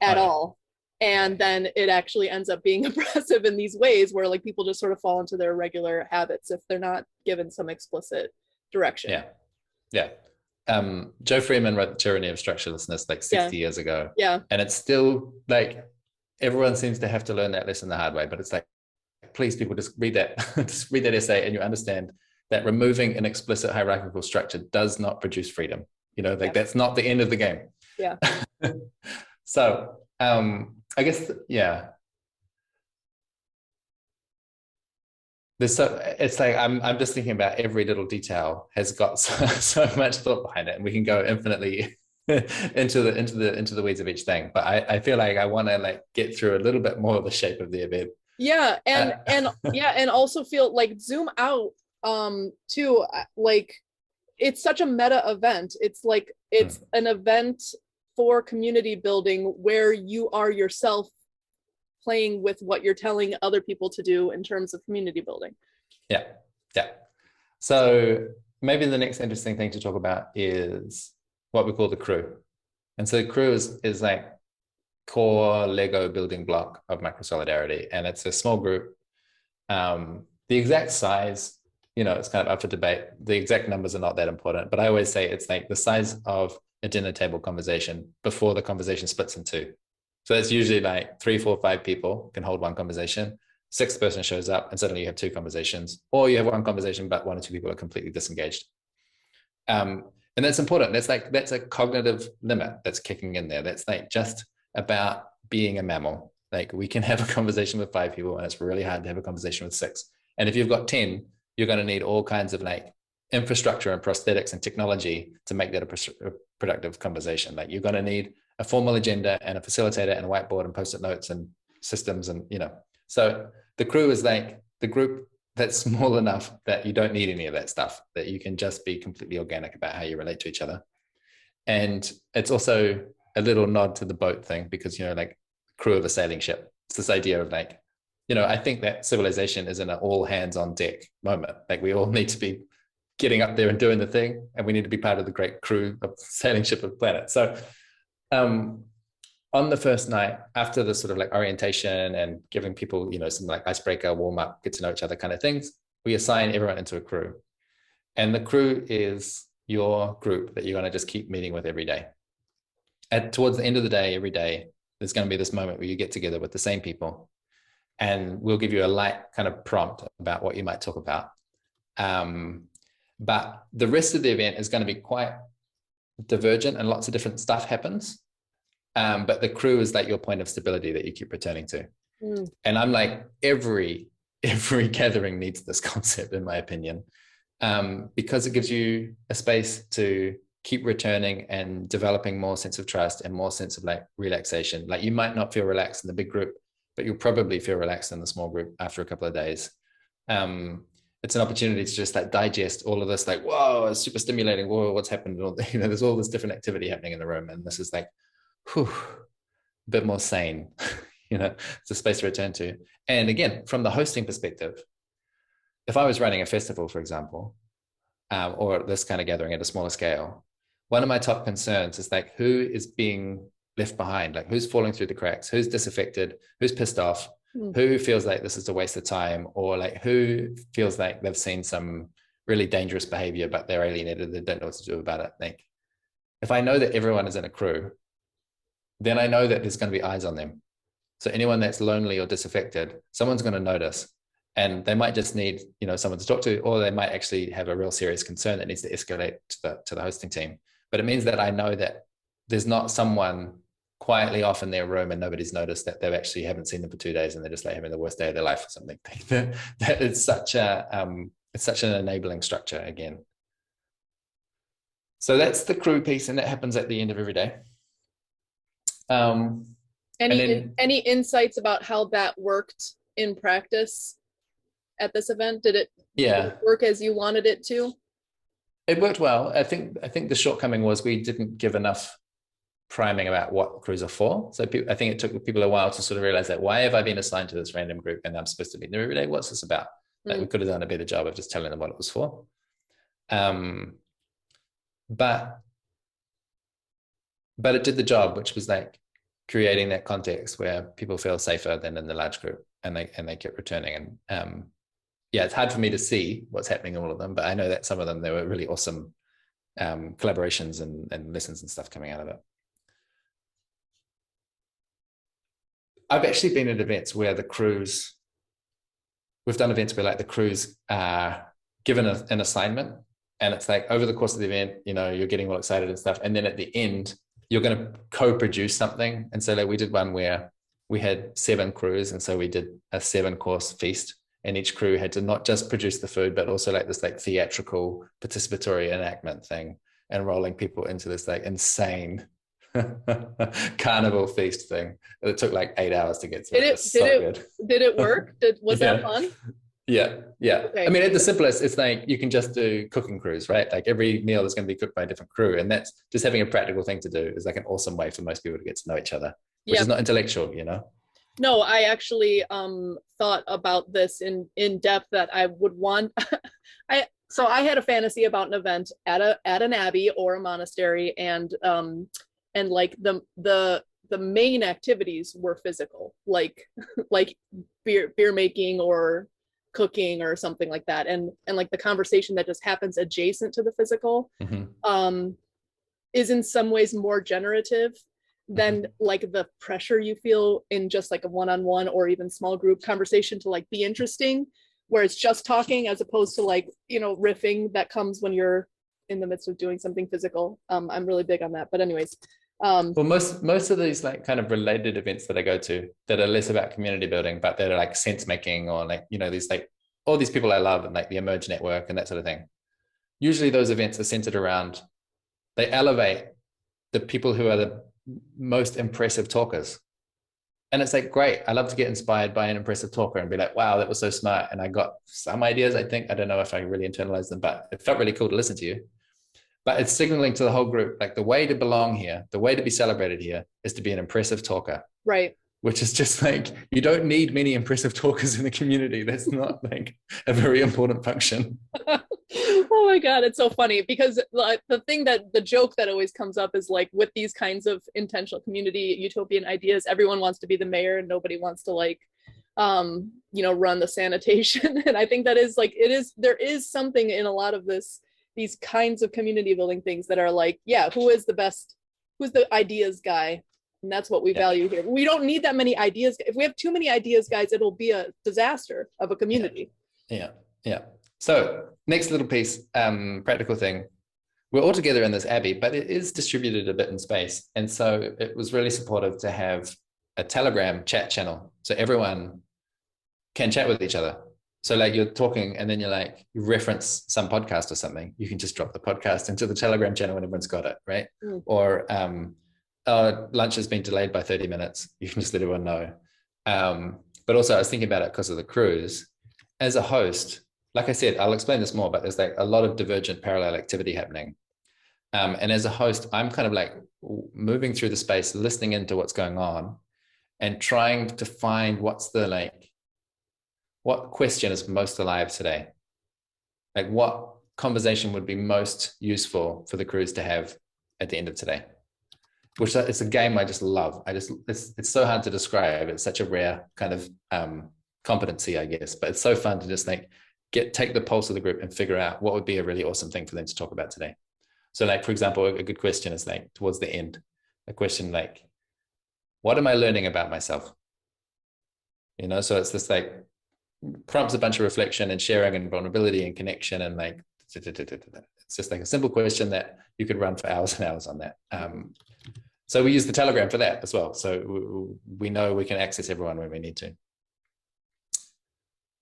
at all. And then it actually ends up being oppressive in these ways where like people just sort of fall into their regular habits if they're not given some explicit direction. Yeah. Joe Freeman wrote The Tyranny of Structurelessness like 60 years ago. Yeah. And it's still like, everyone seems to have to learn that lesson the hard way, but it's like, please, people, just read that, just read that essay, and you understand that removing an explicit hierarchical structure does not produce freedom. That's not the end of the game. Yeah. So, I guess, it's like I'm just thinking about every little detail has got so much thought behind it, and we can go infinitely into the weeds of each thing. But I feel like I want to like get through a little bit more of the shape of the event. Yeah, and yeah, and also feel like zoom out too, like it's such a meta event. It's like it's an event for community building where you are yourself playing with what you're telling other people to do in terms of community building. Yeah. So maybe the next interesting thing to talk about is what we call the crew. And so the crew is like core Lego building block of macro solidarity. And it's a small group. The exact size, it's kind of up for debate. The exact numbers are not that important, but I always say it's like the size of a dinner table conversation before the conversation splits in two. So it's usually like 3, 4, 5 people can hold one conversation. 6th person shows up and suddenly you have 2 conversations, or you have one conversation, but 1 or 2 people are completely disengaged. And that's important. That's a cognitive limit that's kicking in there. That's like just about being a mammal. Like we can have a conversation with 5 people and it's really hard to have a conversation with 6. And if you've got 10, you're going to need all kinds of like infrastructure and prosthetics and technology to make that a productive conversation. Like you're going to need a formal agenda and a facilitator and a whiteboard and post-it notes and systems and so the crew is like the group that's small enough that you don't need any of that stuff, that you can just be completely organic about how you relate to each other. And it's also a little nod to the boat thing because like crew of a sailing ship. It's this idea of like I think that civilization is in an all hands on deck moment. Like we all need to be getting up there and doing the thing, and we need to be part of the great crew of sailing ship of the planet. So on the first night, after the sort of like orientation and giving people, some like icebreaker, warm up, get to know each other kind of things, we assign everyone into a crew. And the crew is your group that you're going to just keep meeting with every day. Towards the end of the day, every day, there's going to be this moment where you get together with the same people, and we'll give you a light kind of prompt about what you might talk about. But the rest of the event is going to be quite divergent and lots of different stuff happens. But the crew is like your point of stability that you keep returning to. And I'm like, every gathering needs this concept, in my opinion, because it gives you a space to keep returning and developing more sense of trust and more sense of like relaxation. Like you might not feel relaxed in the big group, but you'll probably feel relaxed in the small group after a couple of days. It's an opportunity to just like digest all of this, like, whoa, it's super stimulating. Whoa, what's happened? There's all this different activity happening in the room. And this is like, whew, a bit more sane, it's a space to return to. And again, from the hosting perspective, if I was running a festival, for example, or this kind of gathering at a smaller scale, one of my top concerns is like, who is being left behind? Like who's falling through the cracks? Who's disaffected? Who's pissed off? Who feels like this is a waste of time? Or like who feels like they've seen some really dangerous behavior, but they're alienated, they don't know what to do about it. Like if I know that everyone is in a crew, then I know that there's going to be eyes on them. So anyone that's lonely or disaffected, someone's going to notice, and they might just need, someone to talk to, or they might actually have a real serious concern that needs to escalate to the hosting team. But it means that I know that there's not someone quietly off in their room and nobody's noticed that they actually haven't seen them for 2 days and they're just like having the worst day of their life or something. That is such an enabling structure again. So that's the crew piece, and that happens at the end of every day. Any insights about how that worked in practice at this event? Did it work as you wanted it to? It worked well. I think the shortcoming was we didn't give enough priming about what crews are for. So I think it took people a while to sort of realize that, why have I been assigned to this random group and I'm supposed to be there every day? What's this about? Like we could have done a better job of just telling them what it was for. But it did the job, which was like creating that context where people feel safer than in the large group, and they kept returning. And it's hard for me to see what's happening in all of them, but I know that some of them, there were really awesome collaborations and lessons and stuff coming out of it. I've actually been at events where we've done events where like the crews are given an assignment, and it's like over the course of the event, you're getting all excited and stuff. And then at the end, you're going to co-produce something. And so like we did one where we had 7 crews. And so we did a 7-course feast, and each crew had to not just produce the food, but also like this like theatrical participatory enactment thing, enrolling people into this like insane carnival feast thing. It took like 8 hours to get through. Did it work? Was that fun? Yeah. Okay. I mean, at the simplest, it's like you can just do cooking crews, right? Like every meal is going to be cooked by a different crew, and that's just having a practical thing to do is like an awesome way for most people to get to know each other, which is not intellectual, you know? No, I actually thought about this in depth, that I would want. So I had a fantasy about an event at an abbey or a monastery, and like the main activities were physical, like beer making or cooking or something like that, and like the conversation that just happens adjacent to the physical is in some ways more generative than like the pressure you feel in just like a one-on-one or even small group conversation to like be interesting, where it's just talking as opposed to like, you know, riffing that comes when you're in the midst of doing something physical. I'm really big on that, but anyways. Well, most of these like kind of related events that I go to that are less about community building, but that are like sense making, or like, you know, these like all these people I love and like the Emerge Network and that sort of thing. Usually those events are centered around, they elevate the people who are the most impressive talkers. And it's like, great. I love to get inspired by an impressive talker and be like, wow, that was so smart. And I got some ideas, I think. I don't know if I really internalized them, but it felt really cool to listen to you. But it's signaling to the whole group, like the way to belong here, the way to be celebrated here is to be an impressive talker. Right. Which is just like, you don't need many impressive talkers in the community. That's not like a very important function. Oh my God, it's so funny, because the joke that always comes up is like, with these kinds of intentional community utopian ideas, everyone wants to be the mayor and nobody wants to like, you know, run the sanitation. And I think that is like, there is something in a lot of these kinds of community building things that are like, yeah, who's the ideas guy? And that's what we value here. We don't need that many ideas. If we have too many ideas guys, it'll be a disaster of a community. Yeah. So next little piece, practical thing. We're all together in this abbey, but it is distributed a bit in space. And so it was really supportive to have a Telegram chat channel, so everyone can chat with each other. So like you're talking and then you're like, you reference some podcast or something, you can just drop the podcast into the Telegram channel and everyone's got it, right? Or lunch has been delayed by 30 minutes. You can just let everyone know. But also I was thinking about it because of the cruise. As a host, like I said, I'll explain this more, but there's like a lot of divergent parallel activity happening. And as a host, I'm kind of like moving through the space, listening into what's going on and trying to find what question is most alive today? Like what conversation would be most useful for the crews to have at the end of today? Which it's a game I just love. It's so hard to describe. It's such a rare kind of competency, I guess, but it's so fun to just like take the pulse of the group and figure out what would be a really awesome thing for them to talk about today. So like, for example, a good question is like towards the end, a question like, what am I learning about myself? You know, so it's this like prompts a bunch of reflection and sharing and vulnerability and connection and like, it's just like a simple question that you could run for hours and hours on that. So we use the Telegram for that as well. So we know we can access everyone when we need to.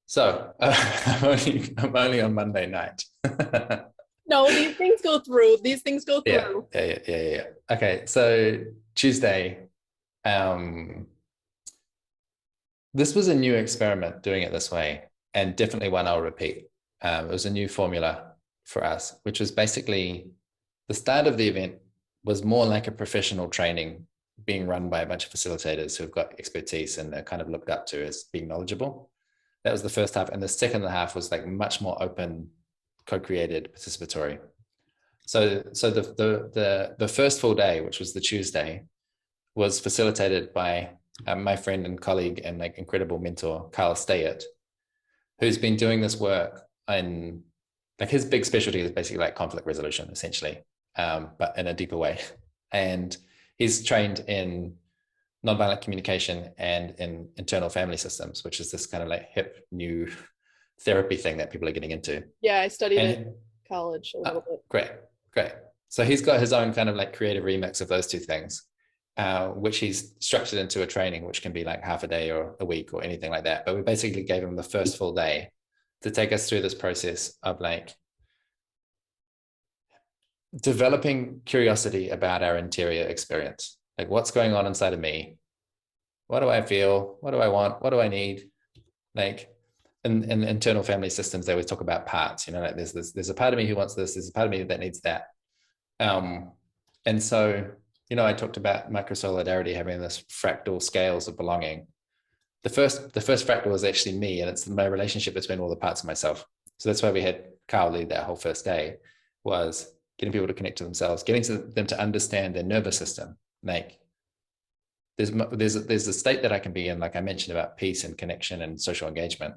So I'm only on Monday night. No, these things go through. Yeah. Okay, so Tuesday, this was a new experiment doing it this way, and definitely one I'll repeat. It was a new formula for us, which was basically the start of the event was more like a professional training being run by a bunch of facilitators who've got expertise and they're kind of looked up to as being knowledgeable. That was the first half. And the second half was like much more open, co-created, participatory. So the first full day, which was the Tuesday, was facilitated by my friend and colleague and like incredible mentor, Carl Stayett, who's been doing this work in like his big specialty is basically like conflict resolution, essentially, but in a deeper way. And he's trained in nonviolent communication and in internal family systems, which is this kind of like hip new therapy thing that people are getting into. Yeah, I studied it in college a little bit. Great. So he's got his own kind of like creative remix of those two things. which he's structured into a training, which can be like half a day or a week or anything like that. But we basically gave him the first full day to take us through this process of like developing curiosity about our interior experience. Like, what's going on inside of me? What do I feel? What do I want? What do I need? Like, in internal family systems, they always talk about parts, you know, like there's a part of me who wants this, there's a part of me that needs that. And so, you know, I talked about micro-solidarity having this fractal scales of belonging. The first fractal is actually me, and it's my relationship between all the parts of myself. So that's why we had Carl lead that whole first day, was getting people to connect to themselves, getting them to understand their nervous system. Like, there's a state that I can be in, like I mentioned, about peace and connection and social engagement.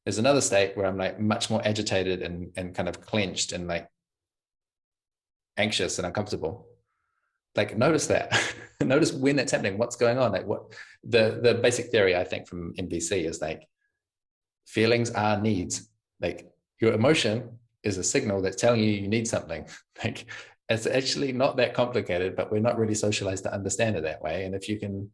There's another state where I'm like much more agitated and kind of clenched and like anxious and uncomfortable. Like, notice that. Notice when that's happening, what's going on. Like, what the basic theory, I think, from NVC is like, feelings are needs. Like, your emotion is a signal that's telling you need something. Like, it's actually not that complicated, but we're not really socialized to understand it that way. And if you can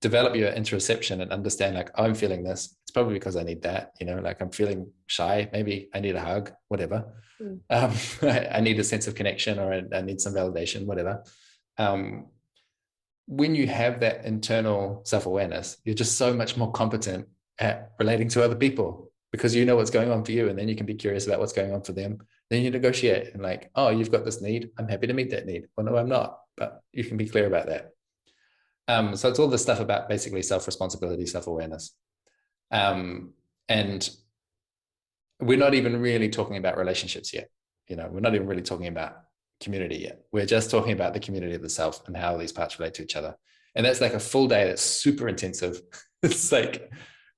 develop your interoception and understand, like, I'm feeling this, it's probably because I need that, you know, like I'm feeling shy, maybe I need a hug, whatever. I need a sense of connection, or I need some validation, whatever. When you have that internal self-awareness, you're just so much more competent at relating to other people, because you know what's going on for you, and then you can be curious about what's going on for them. Then you negotiate and like, oh, you've got this need, I'm happy to meet that need. Well, no, I'm not, but you can be clear about that. So it's all this stuff about basically self-responsibility, self-awareness. And we're not even really talking about relationships yet. You know, we're not even really talking about community yet. We're just talking about the community of the self and how these parts relate to each other. And that's like a full day that's super intensive. It's like,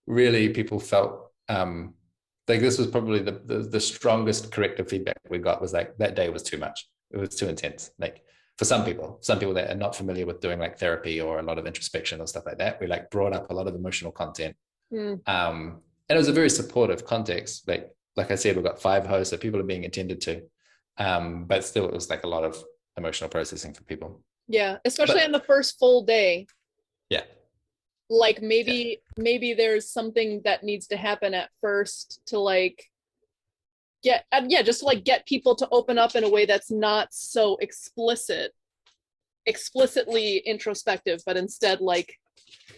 really, people felt like this was probably the strongest corrective feedback we got, was like, that day was too much. It was too intense. Like, for some people that are not familiar with doing like therapy or a lot of introspection or stuff like that, we like brought up a lot of emotional content. And it was a very supportive context. Like I said, we've got 5 hosts, so people are being attended to. But still, it was like a lot of emotional processing for people. Yeah, especially on the first full day. Yeah. Like, maybe there's something that needs to happen at first to like just to like get people to open up in a way that's not so explicitly introspective, but instead like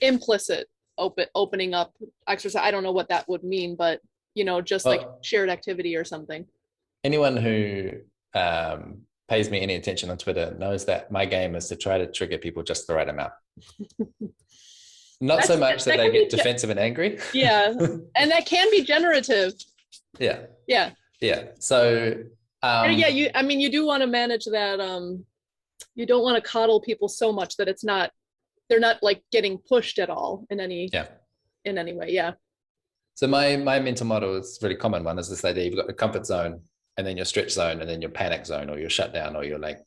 implicit opening up exercise. I don't know what that would mean, but you know, just like shared activity or something. Anyone who pays me any attention on Twitter knows that my game is to try to trigger people just the right amount. Not so much that they get defensive and angry. Yeah. And that can be generative. Yeah. Yeah. Yeah. So you do want to manage that. You don't want to coddle people so much that they're not like getting pushed at all in any way. Yeah. So my mental model is a really common one, is this idea: you've got the comfort zone, and then your stretch zone, and then your panic zone, or your shutdown, or your like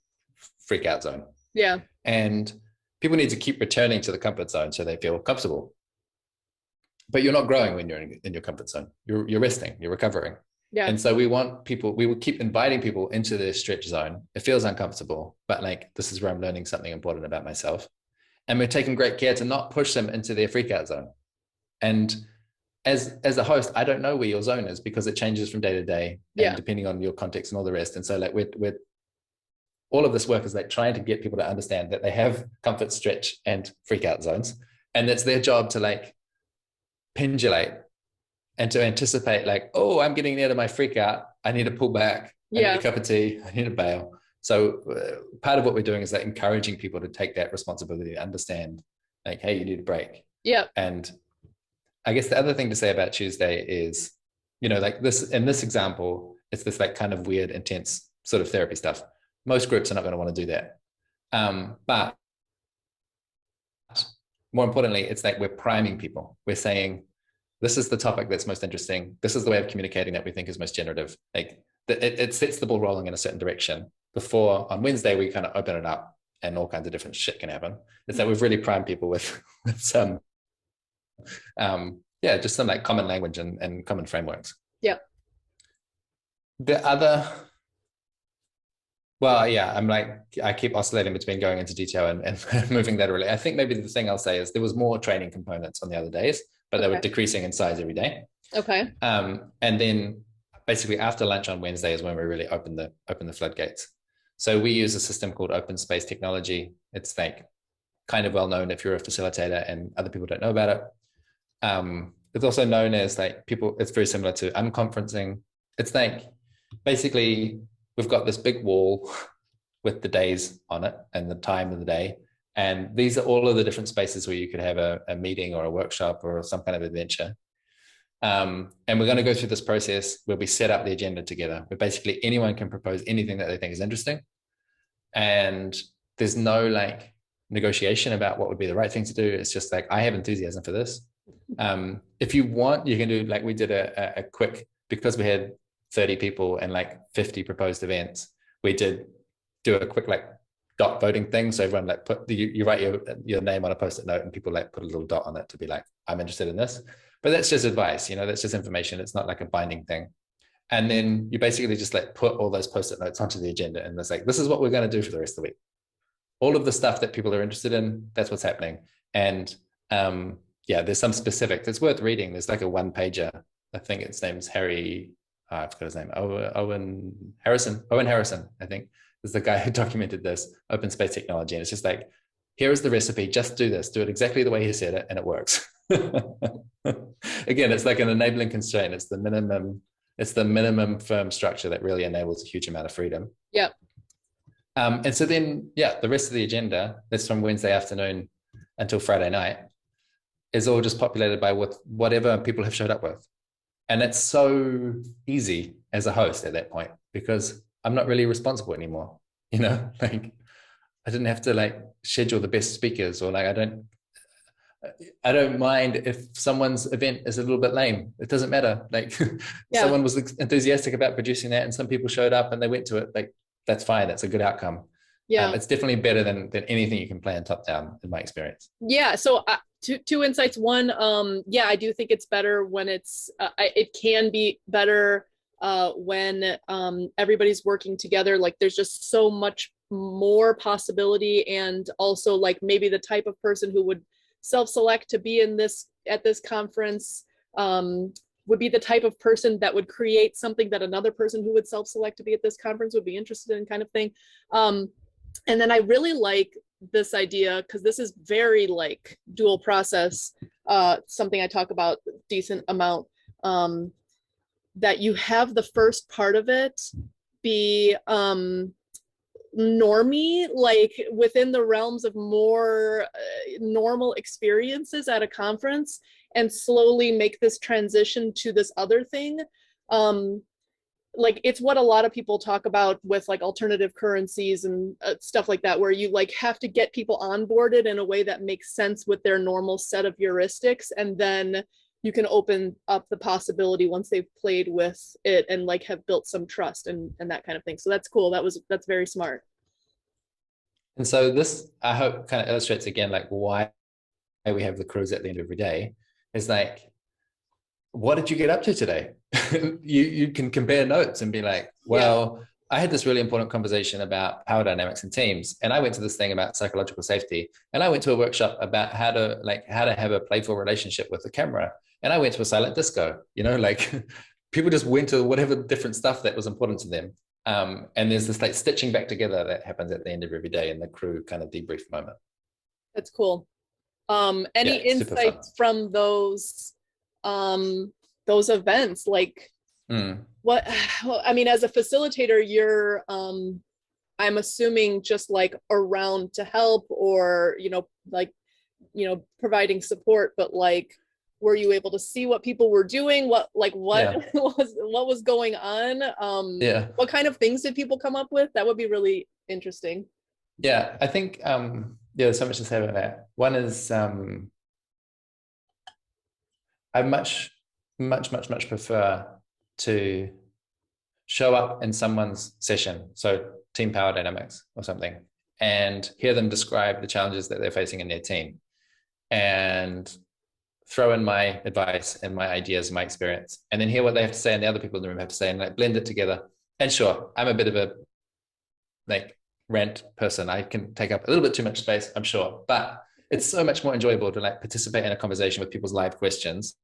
freak out zone. Yeah. And people need to keep returning to the comfort zone so they feel comfortable. But you're not growing when you're in your comfort zone. You're resting, you're recovering. Yeah. And so we will keep inviting people into their stretch zone. It feels uncomfortable, but like, this is where I'm learning something important about myself. And we're taking great care to not push them into their freak out zone. And as a host, I don't know where your zone is, because it changes from day to day, and depending on your context and all the rest. And so like we're all of this work is like trying to get people to understand that they have comfort, stretch, and freak out zones. And it's their job to like pendulate and to anticipate, like, oh, I'm getting near to my freak out. I need to pull back. I need a cup of tea. I need to bail. So part of what we're doing is like encouraging people to take that responsibility, to understand like, hey, you need a break. Yeah. And I guess the other thing to say about Tuesday is, you know, like this, in this example, it's this like kind of weird, intense sort of therapy stuff. Most groups are not going to want to do that. But more importantly, it's like we're priming people. We're saying, this is the topic that's most interesting. This is the way of communicating that we think is most generative. Like it sets the ball rolling in a certain direction before on Wednesday, we kind of open it up and all kinds of different shit can happen. It's that we've really primed people with some, just some like common language and common frameworks. Yeah. The other Well, yeah, I'm like, I keep oscillating between going into detail and moving that really. I think maybe the thing I'll say is there was more training components on the other days, but they were Okay. decreasing in size every day. Okay. And then basically after lunch on Wednesday is when we really open the floodgates. So we use a system called open space technology. It's like kind of well known if you're a facilitator and other people don't know about it. It's also known as like people, it's very similar to unconferencing. It's like basically we've got this big wall with the days on it and the time of the day. And these are all of the different spaces where you could have a meeting or a workshop or some kind of adventure. And we're going to go through this process where we set up the agenda together, where basically anyone can propose anything that they think is interesting. And there's no like negotiation about what would be the right thing to do. It's just like, I have enthusiasm for this. If you want, you can do like we did a quick, because we had 30 people and like 50 proposed events, we did do a quick like dot voting thing. So everyone like put you write your name on a post-it note and people like put a little dot on it to be like, I'm interested in this. But that's just advice, that's just information. It's not like a binding thing. And then you basically just like put all those post-it notes onto the agenda and it's like, this is what we're going to do for the rest of the week. All of the stuff that people are interested in, that's what's happening. And yeah, there's some specifics. It's worth reading. There's like a one pager. I think its name's Harry. I forgot his name. Owen Harrison. Owen Harrison, I think, is the guy who documented this open space technology. And it's just like, here is the recipe. Just do this. Do it exactly the way he said it, and it works. Again, it's like an enabling constraint. It's the minimum firm structure that really enables a huge amount of freedom. Yep. And so then, yeah, the rest of the agenda, that's from Wednesday afternoon until Friday night, is all just populated by whatever people have showed up with. And it's so easy as a host at that point because I'm not really responsible anymore. Like I didn't have to like schedule the best speakers or like I don't mind if someone's event is a little bit lame. It doesn't matter. Like someone was enthusiastic about producing that and some people showed up and they went to it. Like that's fine. That's a good outcome. Yeah. It's definitely better than anything you can plan top down in my experience. Yeah. So two insights. One, yeah, I do think it's better when it can be better when everybody's working together. Like there's just so much more possibility, and also like maybe the type of person who would self-select to be at this conference would be the type of person that would create something that another person who would self-select to be at this conference would be interested in, kind of thing. And then I really like this idea because this is very like dual process, something I talk about a decent amount, that you have the first part of it be normie, like within the realms of more normal experiences at a conference, and slowly make this transition to this other thing. Like it's what a lot of people talk about with like alternative currencies and stuff like that, where you like have to get people onboarded in a way that makes sense with their normal set of heuristics, and then you can open up the possibility once they've played with it and like have built some trust and that kind of thing. So that's cool. That's very smart. And so this, I hope, kind of illustrates again like why we have the cruise at the end of every day. Is like, what did you get up to today? you can compare notes and be like, well, yeah, I had this really important conversation about power dynamics in teams, and I went to this thing about psychological safety, and I went to a workshop about how to have a playful relationship with the camera, and I went to a silent disco. Like people just went to whatever different stuff that was important to them. And there's this like stitching back together that happens at the end of every day in the crew kind of debrief moment. That's cool. Any insights from those events? Like what, I mean, as a facilitator, you're, I'm assuming just like around to help or, providing support, but like, were you able to see what people were doing? What was going on? What kind of things did people come up with? That would be really interesting. Yeah, I think, there's so much to say about that. One is, I much prefer to show up in someone's session, so team power dynamics or something, and hear them describe the challenges that they're facing in their team, and throw in my advice and my ideas, my experience, and then hear what they have to say and the other people in the room have to say, and like blend it together. And sure, I'm a bit of a like rant person. I can take up a little bit too much space, I'm sure, but it's so much more enjoyable to like participate in a conversation with people's live questions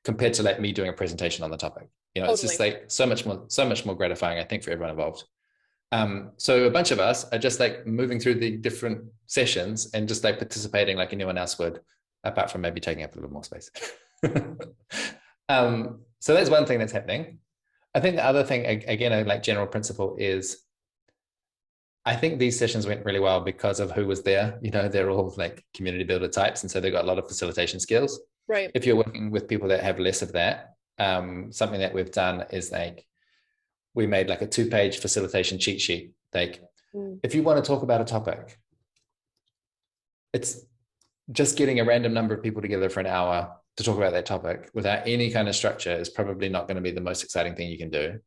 compared to like me doing a presentation on the topic. You know, Totally. it's just like so much more gratifying, I think, for everyone involved. So a bunch of us are just like moving through the different sessions and just like participating like anyone else would, apart from maybe taking up a little more space. So that's one thing that's happening. I think the other thing, again, a like general principle is, I think these sessions went really well because of who was there. You know, they're all like community builder types, and so they've got a lot of facilitation skills. Right. If you're working with people that have less of that, something that we've done is like, we made like a 2-page facilitation cheat sheet. Like, if you want to talk about a topic, it's just getting a random number of people together for an hour to talk about that topic without any kind of structure is probably not going to be the most exciting thing you can do.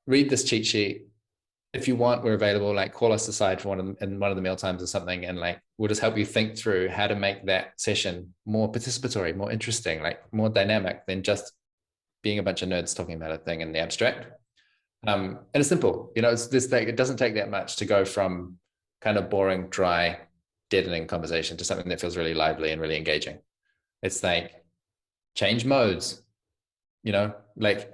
Read this cheat sheet. If you want, we're available. Like, call us aside for one of the meal times or something, and like we'll just help you think through how to make that session more participatory, more interesting, like more dynamic than just being a bunch of nerds talking about a thing in the abstract. And it's simple, you know. It's this thing. It doesn't take that much to go from kind of boring, dry, deadening conversation to something that feels really lively and really engaging. It's like, change modes, you know, like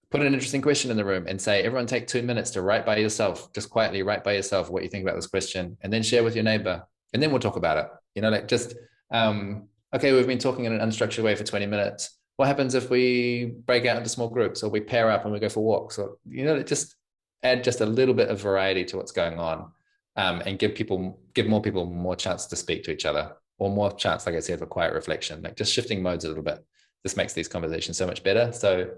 put an interesting question in the room and say, everyone take 2 minutes to write by yourself, just quietly write by yourself what you think about this question, and then share with your neighbor. And then we'll talk about it. You know, like just, okay, we've been talking in an unstructured way for 20 minutes. What happens if we break out into small groups, or we pair up and we go for walks? Or, you know, just add just a little bit of variety to what's going on, and give more people more chance to speak to each other, or more chance, like I said, for quiet reflection. Like just shifting modes a little bit. This makes these conversations so much better. So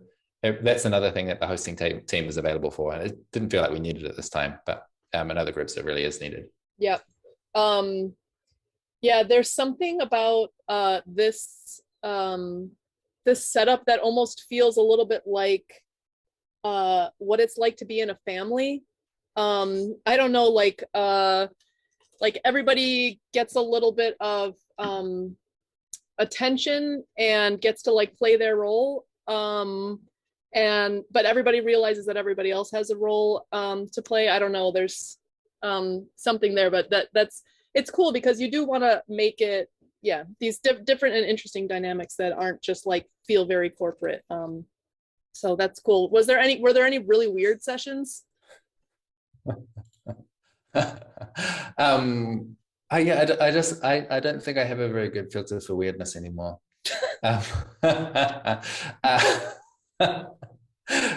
that's another thing that the hosting team is available for. And it didn't feel like we needed it this time, but in other groups it really is needed. Yep. Yeah, there's something about this setup that almost feels a little bit like what it's like to be in a family. I don't know, like everybody gets a little bit of attention and gets to like play their role. But everybody realizes that everybody else has a role to play. I don't know, there's something there, but it's cool because you do want to make it, yeah, these different and interesting dynamics that aren't just like feel very corporate. So that's cool. Were there any really weird sessions? I don't think I have a very good filter for weirdness anymore.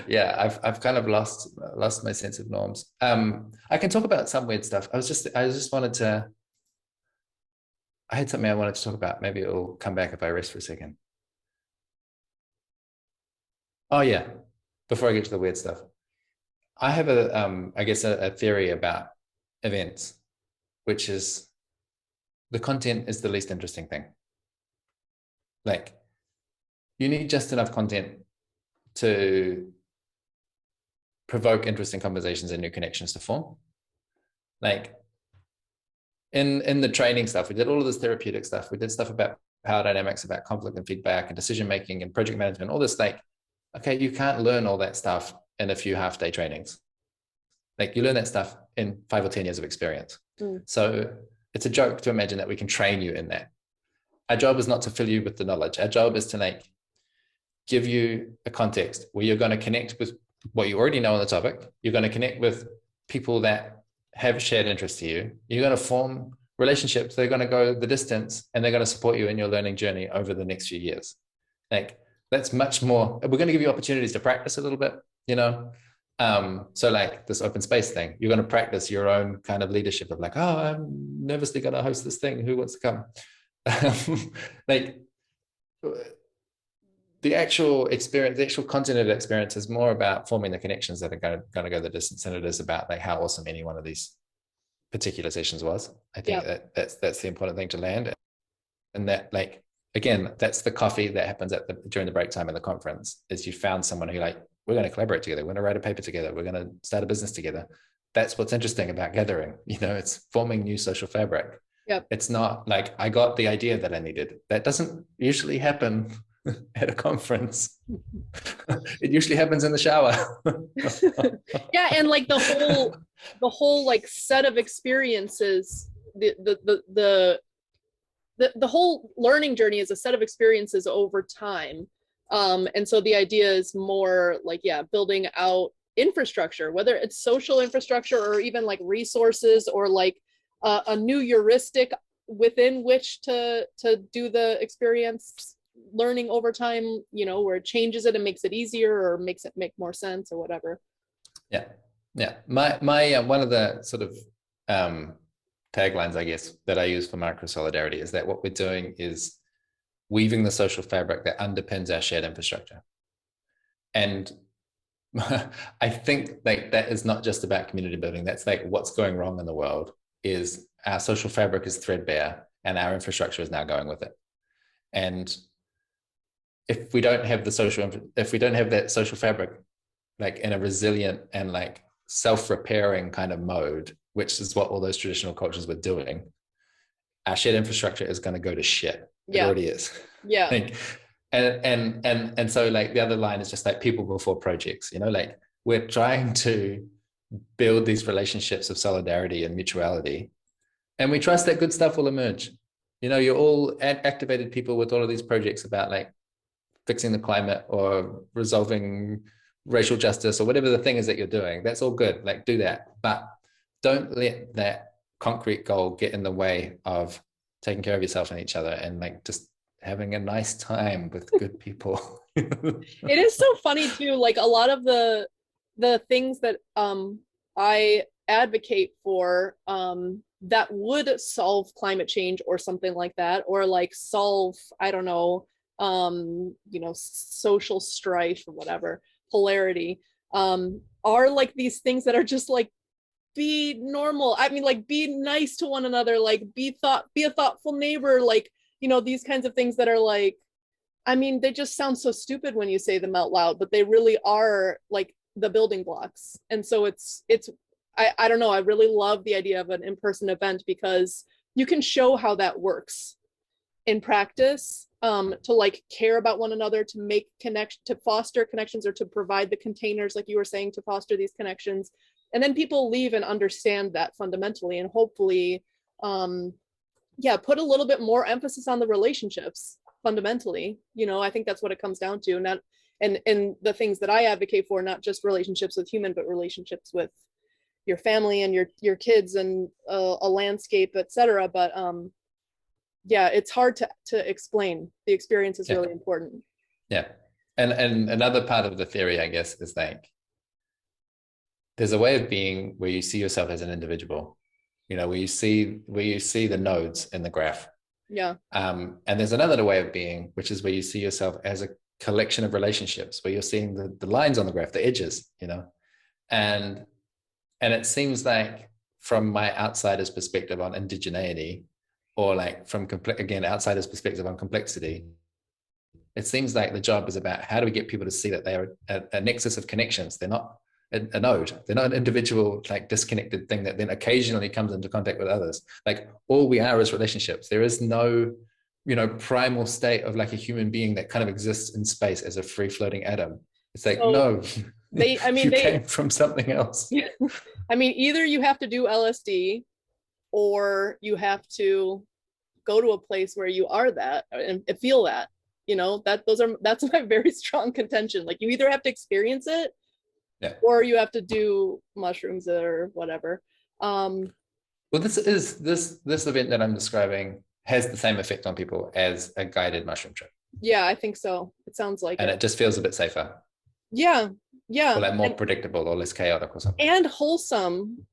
Yeah, I've kind of lost my sense of norms. I can talk about some weird stuff. I had something I wanted to talk about. Maybe it'll come back if I rest for a second. Oh yeah, before I get to the weird stuff, I have a theory about events, which is the content is the least interesting thing. Like, you need just enough content to provoke interesting conversations and new connections to form. Like in the training stuff, we did all of this therapeutic stuff. We did stuff about power dynamics, about conflict and feedback and decision making and project management, all this. Like, okay, you can't learn all that stuff in a few half-day trainings. Like, you learn that stuff in 5 or 10 years of experience. So it's a joke to imagine that we can train you in that. Our job is not to fill you with the knowledge. Our job is to like give you a context where you're going to connect with what you already know on the topic. You're going to connect with people that have shared interest to you. You're going to form relationships. They're going to go the distance, and they're going to support you in your learning journey over the next few years. Like, that's much more. We're going to give you opportunities to practice a little bit, you know. So like this open space thing, you're going to practice your own kind of leadership of like, oh, I'm nervously going to host this thing. Who wants to come? Like, the actual experience, the actual content of the experience is more about forming the connections that are going to go the distance than it is about like how awesome any one of these particular sessions was. I think that's the important thing to land. And that, like, again, that's the coffee that happens during the break time in the conference, is you found someone who, like, we're going to collaborate together. We're going to write a paper together. We're going to start a business together. That's what's interesting about gathering. You know, it's forming new social fabric. Yep. It's not like I got the idea that I needed. That doesn't usually happen at a conference. It usually happens in the shower. Yeah, and like the whole like set of experiences, the whole learning journey is a set of experiences over time. And so the idea is more like, yeah, building out infrastructure, whether it's social infrastructure or even like resources or like a new heuristic within which to do the experience learning over time, you know, where it changes it and makes it easier or makes it make more sense or whatever. Yeah. My one of the sort of taglines, I guess, that I use for micro solidarity is that what we're doing is weaving the social fabric that underpins our shared infrastructure. And I think like that is not just about community building. That's like what's going wrong in the world is our social fabric is threadbare and our infrastructure is now going with it. And if we don't have that social fabric, like in a resilient and like self-repairing kind of mode, which is what all those traditional cultures were doing, our shared infrastructure is going to go to shit. It already is. Yeah. And so like the other line is just like people before projects, you know, like we're trying to build these relationships of solidarity and mutuality, and we trust that good stuff will emerge. You know, you're all activated people with all of these projects about like fixing the climate or resolving racial justice or whatever the thing is that you're doing. That's all good. Like do that, but don't let that concrete goal get in the way of taking care of yourself and each other and like just having a nice time with good people. It is so funny too, like a lot of the things that I advocate for that would solve climate change or something like that, or like solve, I don't know, you know, social strife or whatever, polarity, are like these things that are just like, be normal. I mean, like, be nice to one another, like be a thoughtful neighbor, like, you know, these kinds of things that are like, I mean, they just sound so stupid when you say them out loud, but they really are like the building blocks. And so I don't know, I really love the idea of an in-person event because you can show how that works in practice, to like care about one another, to make to foster connections, or to provide the containers, like you were saying, to foster these connections. And then people leave and understand that fundamentally, and hopefully, put a little bit more emphasis on the relationships fundamentally. You know, I think that's what it comes down to. Not and the things that I advocate for, not just relationships with human, but relationships with your family and your kids and a landscape, etc. But it's hard to explain. The experience is really important. Yeah. And another part of the theory, I guess, is like there's a way of being where you see yourself as an individual, you know, where you see the nodes in the graph. Yeah. And there's another way of being, which is where you see yourself as a collection of relationships, where you're seeing the lines on the graph, the edges, you know. And it seems like from my outsider's perspective on indigeneity, or like from outsider's perspective on complexity, it seems like the job is about how do we get people to see that they are a nexus of connections. They're not a node. They're not an individual, like disconnected thing that then occasionally comes into contact with others. Like all we are is relationships. There is no, you know, primal state of like a human being that kind of exists in space as a free floating atom. It's like, so no, they came from something else. I mean, either you have to do LSD or you have to go to a place where you are that and feel that, you know, that's my very strong contention. Like you either have to experience it, or you have to do mushrooms or whatever. Well, this event that I'm describing has the same effect on people as a guided mushroom trip. Yeah, I think so. It sounds like it just feels a bit safer. Yeah. Or like more predictable or less chaotic or something. And wholesome.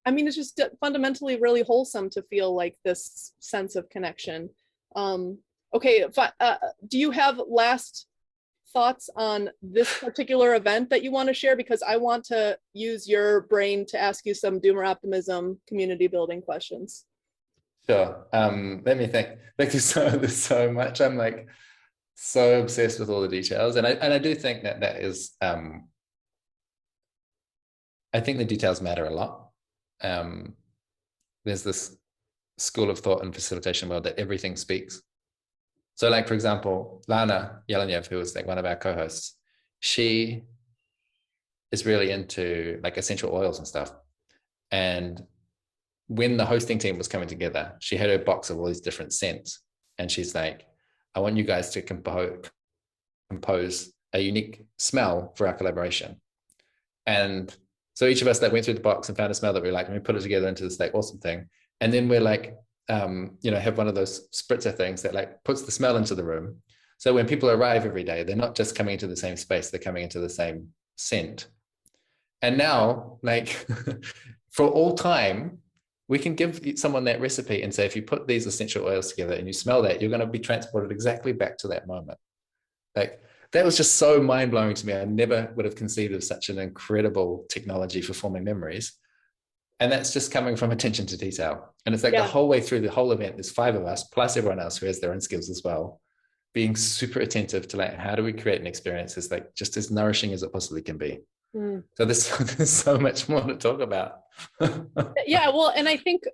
I mean, it's just fundamentally really wholesome to feel like this sense of connection. Okay, do you have last thoughts on this particular event that you want to share? Because I want to use your brain to ask you some Doomer Optimism community building questions. Sure. Let me think. Like there's so much. I'm like so obsessed with all the details, and I do think that is. I think the details matter a lot. There's this school of thought in facilitation world that everything speaks. So like, for example, Lana Yelenev, who was like one of our co-hosts, she is really into like essential oils and stuff. And when the hosting team was coming together, she had her box of all these different scents. And she's like, I want you guys to compose a unique smell for our collaboration. And so each of us like went through the box and found a smell that we liked, and we put it together into this like awesome thing. And then we're like, have one of those spritzer things that like puts the smell into the room. So when people arrive every day, they're not just coming into the same space, they're coming into the same scent. And now, like for all time, we can give someone that recipe and say, if you put these essential oils together and you smell that, you're going to be transported exactly back to that moment. Like that was just so mind blowing to me. I never would have conceived of such an incredible technology for forming memories. And that's just coming from attention to detail. And it's like the whole way through the whole event, there's 5 of us, plus everyone else who has their own skills as well, being super attentive to like, how do we create an experience that's like just as nourishing as it possibly can be. So there's so much more to talk about. Yeah, well, and I think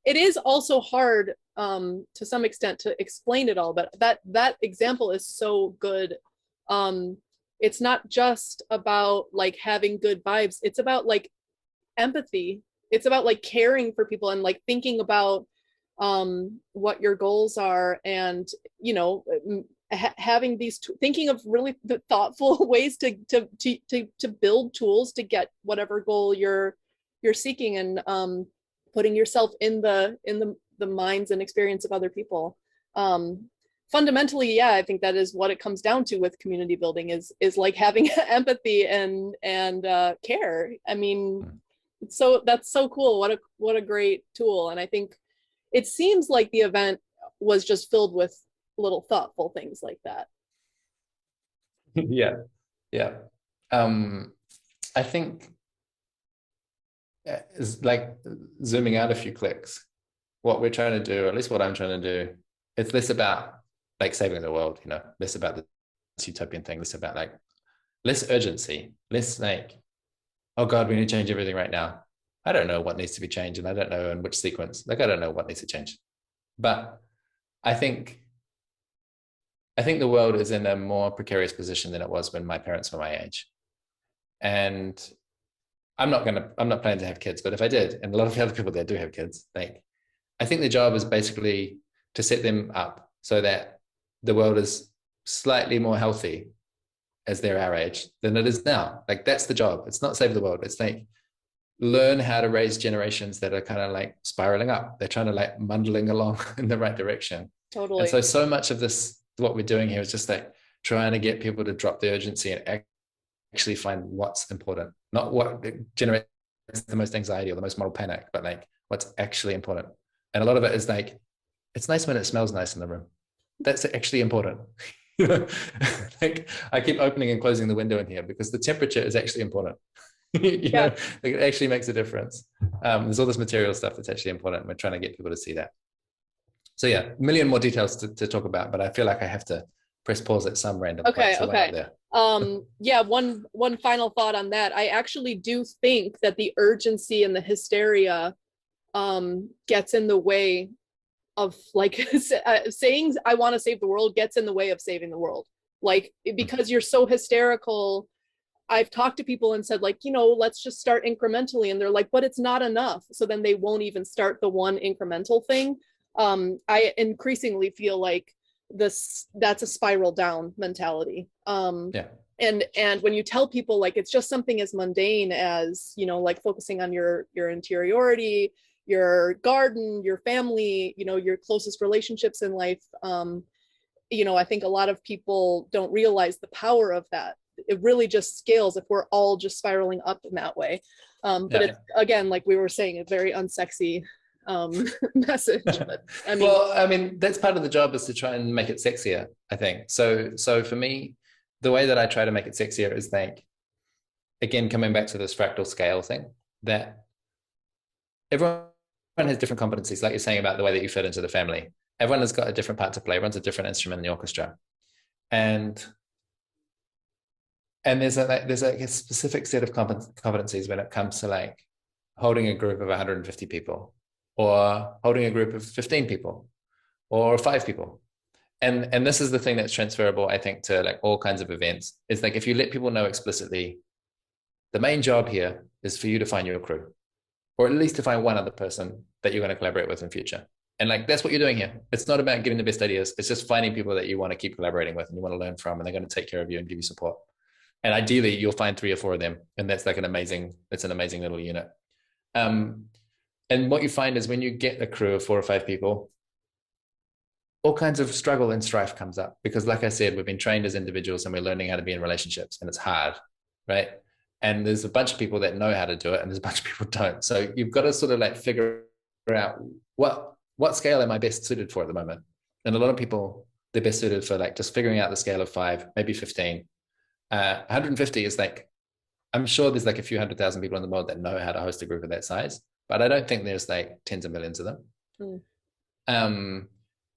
it is also hard to some extent to explain it all, but that example is so good. It's not just about like having good vibes, it's about like empathy. It's about like caring for people and like thinking about what your goals are, and having these thinking of really thoughtful ways to build tools to get whatever goal you're seeking, and putting yourself in the minds and experience of other people. Fundamentally, yeah, I think that is what it comes down to with community building is like having empathy and care. I mean, so that's so cool. What a great tool. And I think it seems like the event was just filled with little thoughtful things like that. Yeah. I think is like zooming out a few clicks. What we're trying to do, or at least what I'm trying to do, it's less about like saving the world, less about this utopian thing, less about like less urgency, less like, oh God, we need to change everything right now. I don't know what needs to be changed, and I don't know in which sequence. Like, I don't know what needs to change. But I think the world is in a more precarious position than it was when my parents were my age. And I'm not planning to have kids, but if I did, and a lot of the other people that do have kids, like, I think the job is basically to set them up so that the world is slightly more healthy as they're our age than it is now. Like, that's the job. It's not save the world. It's like learn how to raise generations that are kind of like spiraling up. They're trying to like bundling along in the right direction. Totally. And so much of this, what we're doing here is just like trying to get people to drop the urgency and actually find what's important, not what generates the most anxiety or the most moral panic, but like what's actually important. And a lot of it is like, it's nice when it smells nice in the room. That's actually important. Like, I keep opening and closing the window in here because the temperature is actually important. Like, it actually makes a difference. There's all this material stuff that's actually important. We're trying to get people to see that. So yeah, a million more details to talk about, but I feel like I have to press pause at some random point. So okay. Yeah, one final thought on that. I actually do think that the urgency and the hysteria gets in the way of like saying I want to save the world gets in the way of saving the world. Like, because you're so hysterical. I've talked to people and said, like, let's just start incrementally, and they're like, but it's not enough. So then they won't even start the one incremental thing. I increasingly feel like that's a spiral down mentality. And when you tell people like it's just something as mundane as, like focusing on your interiority, your garden, your family, your closest relationships in life, I think a lot of people don't realize the power of that. It really just scales if we're all just spiraling up in that way. But it's, again, like we were saying, a very unsexy message. But I mean, that's part of the job, is to try and make it sexier, I think. So for me, the way that I try to make it sexier is like, again, coming back to this fractal scale thing, that everyone has different competencies, like you're saying about the way that you fit into the family. Everyone has got a different part to play. Everyone's a different instrument in the orchestra. And there's a specific set of competencies when it comes to like holding a group of 150 people, or holding a group of 15 people, or 5 people. and this is the thing that's transferable, I think, to like all kinds of events. It's like if you let people know explicitly, the main job here is for you to find your crew, or at least to find one other person that you're going to collaborate with in future. And like that's what you're doing here. It's not about getting the best ideas. It's just finding people that you want to keep collaborating with and you want to learn from, and they're going to take care of you and give you support. And ideally, you'll find 3 or 4 of them, and that's like an amazing little unit. And what you find is when you get a crew of 4 or 5 people, all kinds of struggle and strife comes up because, like I said, we've been trained as individuals and we're learning how to be in relationships, and it's hard, right? And there's a bunch of people that know how to do it, and there's a bunch of people who don't. So you've got to sort of like figure out what scale am I best suited for at the moment. And a lot of people, they're best suited for like just figuring out the scale of 5, maybe 15. 150 is like, I'm sure there's like a few 100,000 people in the world that know how to host a group of that size, but I don't think there's like tens of millions of them.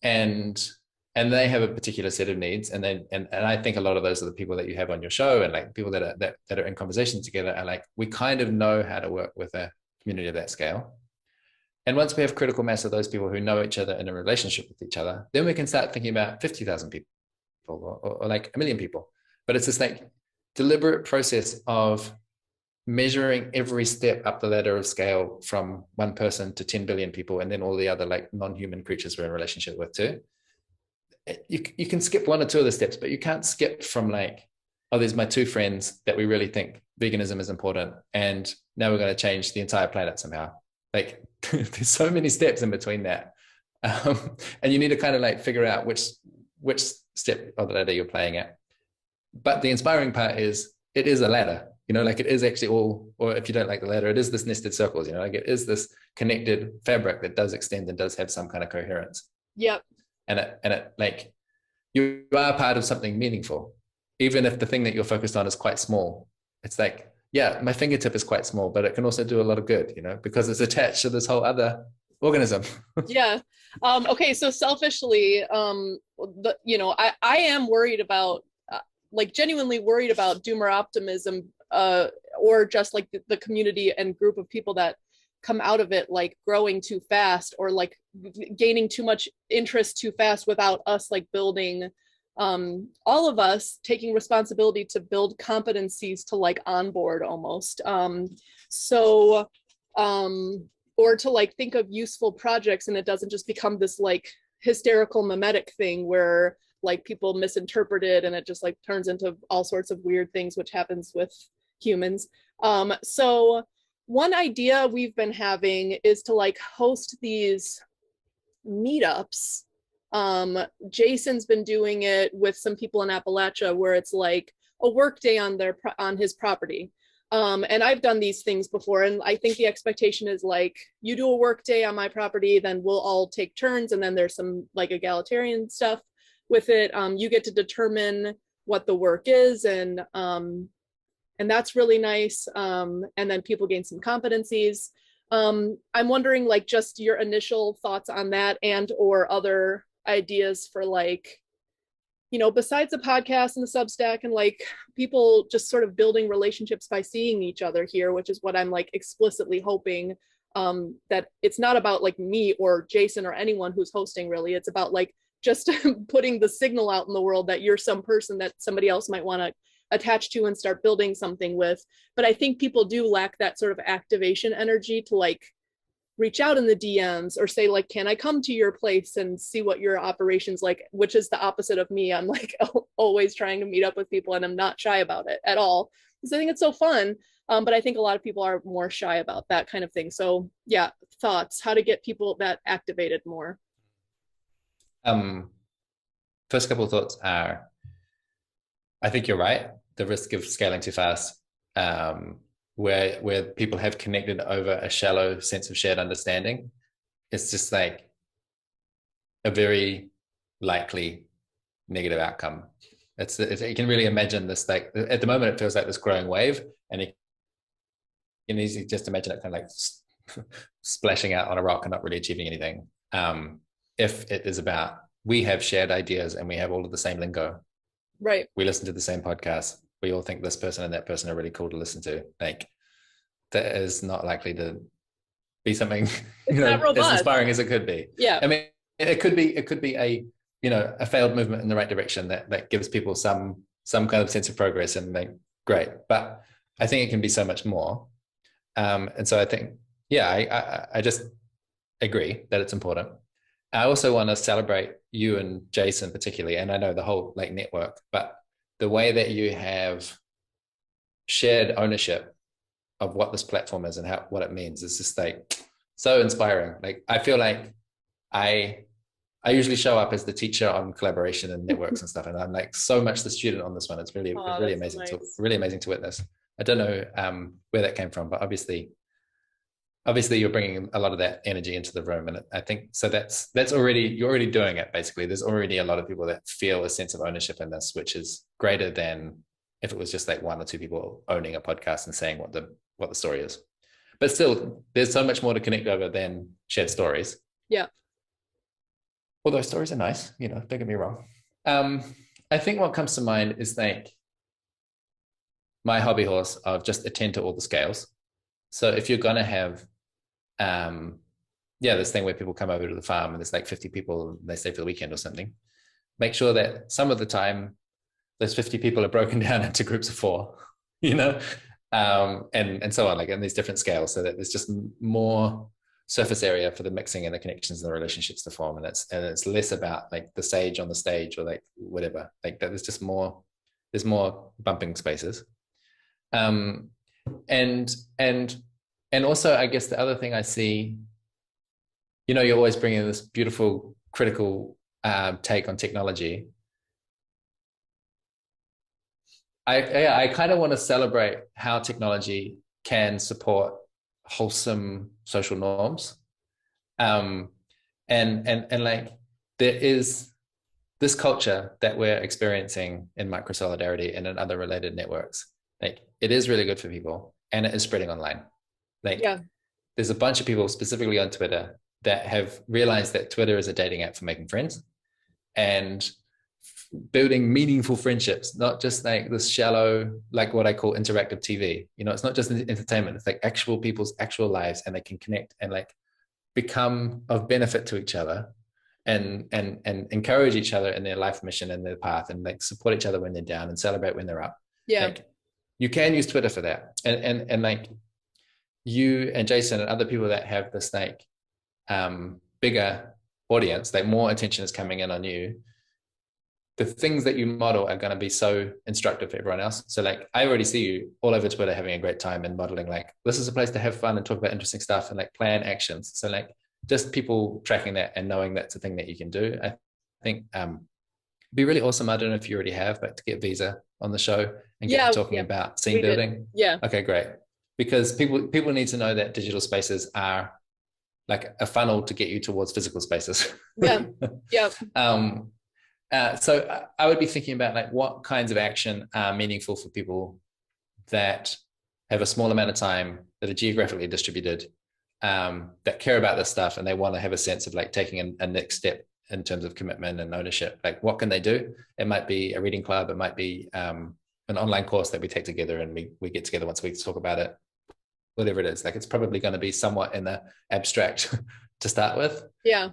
And they have a particular set of needs, and I think a lot of those are the people that you have on your show, and like people that are in conversation together are like, we kind of know how to work with a community of that scale. And once we have critical mass of those people who know each other in a relationship with each other, then we can start thinking about 50,000 people or like 1 million people. But it's this like deliberate process of measuring every step up the ladder of scale from 1 person to 10 billion people, and then all the other like non-human creatures we're in relationship with too. You can skip 1 or 2 of the steps, but you can't skip from like, oh, there's my 2 friends that we really think veganism is important, and now we're going to change the entire planet somehow. Like there's so many steps in between that. And you need to kind of like figure out which step of the ladder you're playing at. But the inspiring part is it is a ladder, you know, like it is actually all, or if you don't like the ladder, it is this nested circles, you know, like it is this connected fabric that does extend and does have some kind of coherence. Yep. And it like, you are part of something meaningful, even if the thing that you're focused on is quite small. It's like, yeah, my fingertip is quite small, but it can also do a lot of good, you know, because it's attached to this whole other organism. Yeah. Okay. So selfishly, I am worried about, like genuinely worried about Doomer Optimism, or just like the community and group of people that come out of it, like growing too fast or like gaining too much interest too fast without us like building, all of us taking responsibility to build competencies to like onboard almost. Or to like think of useful projects, and it doesn't just become this like hysterical mimetic thing where like people misinterpret it and it just like turns into all sorts of weird things, which happens with humans. So one idea we've been having is to like host these meetups. Jason's been doing it with some people in Appalachia where it's like a work day on his property. And I've done these things before, and I think the expectation is like, you do a work day on my property, then we'll all take turns, and then there's some like egalitarian stuff with it. You get to determine what the work is, and that's really nice. And then people gain some competencies. I'm wondering like just your initial thoughts on that, and or other ideas for like, you know, besides the podcast and the Substack and like people just sort of building relationships by seeing each other here, which is what I'm like explicitly hoping, that it's not about like me or Jason or anyone who's hosting really. It's about like just putting the signal out in the world that you're some person that somebody else might want to attach to and start building something with. But I think people do lack that sort of activation energy to like reach out in the DMs or say like, can I come to your place and see what your operations like, which is the opposite of me. I'm like always trying to meet up with people, and I'm not shy about it at all because I think it's so fun. But I think a lot of people are more shy about that kind of thing. So yeah, thoughts, how to get people that activated more. First couple of thoughts are, I think you're right. The risk of scaling too fast, where people have connected over a shallow sense of shared understanding, it's just like a very likely negative outcome. You can really imagine this, like at the moment it feels like this growing wave, and you can easily just imagine it kind of like splashing out on a rock and not really achieving anything. If it is about, we have shared ideas and we have all of the same lingo. Right. We listen to the same podcast. We all think this person and that person are really cool to listen to. Like that is not likely to be something, you know, as inspiring as it could be. Yeah. I mean, it could be a failed movement in the right direction that gives people some kind of sense of progress, and like, great. But I think it can be so much more. And so I think, yeah, I just agree that it's important. I also want to celebrate you and Jason particularly, and I know the whole like network, but the way that you have shared ownership of what this platform is and what it means is just like so inspiring. Like I feel like I usually show up as the teacher on collaboration and networks and stuff, and I'm like so much the student on this one. It's really amazing so nice. really amazing to witness. I don't know where that came from, but obviously you're bringing a lot of that energy into the room, and I think so that's already, you're already doing it. Basically, there's already a lot of people that feel a sense of ownership in this, which is greater than if it was just like one or two people owning a podcast and saying what the story is. But still, there's so much more to connect over than shared stories. Yeah. Although stories are nice, don't get me wrong. I think what comes to mind is like my hobby horse of just attend to all the scales. So if you're going to have, this thing where people come over to the farm and there's like 50 people and they stay for the weekend or something, make sure that some of the time those 50 people are broken down into groups of 4, and so on, like in these different scales, so that there's just more surface area for the mixing and the connections and the relationships to form. And it's less about like the sage on the stage or like whatever, like that. There's more bumping spaces. And also, I guess the other thing I see, you're always bringing this beautiful critical take on technology. I kind of want to celebrate how technology can support wholesome social norms. And like there is this culture that we're experiencing in micro solidarity and in other related networks. Like it is really good for people, and it is spreading online. Like there's a bunch of people specifically on Twitter that have realized that Twitter is a dating app for making friends and building meaningful friendships, not just like this shallow, like what I call interactive TV. It's not just entertainment, it's like actual people's actual lives, and they can connect and like become of benefit to each other and encourage each other in their life mission and their path, and like support each other when they're down and celebrate when they're up. Like you can use Twitter for that. And like you and Jason and other people that have this like bigger audience, like more attention is coming in on you. The things that you model are going to be so instructive for everyone else. So like I already see you all over Twitter having a great time and modeling like this is a place to have fun and talk about interesting stuff and like plan actions. So like just people tracking that and knowing that's a thing that you can do. I think it'd be really awesome. I don't know if you already have, but to get Visa on the show and get talking about scene building. Yeah. Okay, great. Because people need to know that digital spaces are like a funnel to get you towards physical spaces. Yeah. So I would be thinking about like what kinds of action are meaningful for people that have a small amount of time, that are geographically distributed, that care about this stuff, and they want to have a sense of like taking a next step in terms of commitment and ownership. Like what can they do? It might be a reading club. It might be an online course that we take together and we get together once a week to talk about it. Whatever it is, like it's probably going to be somewhat in the abstract to start with. Yeah.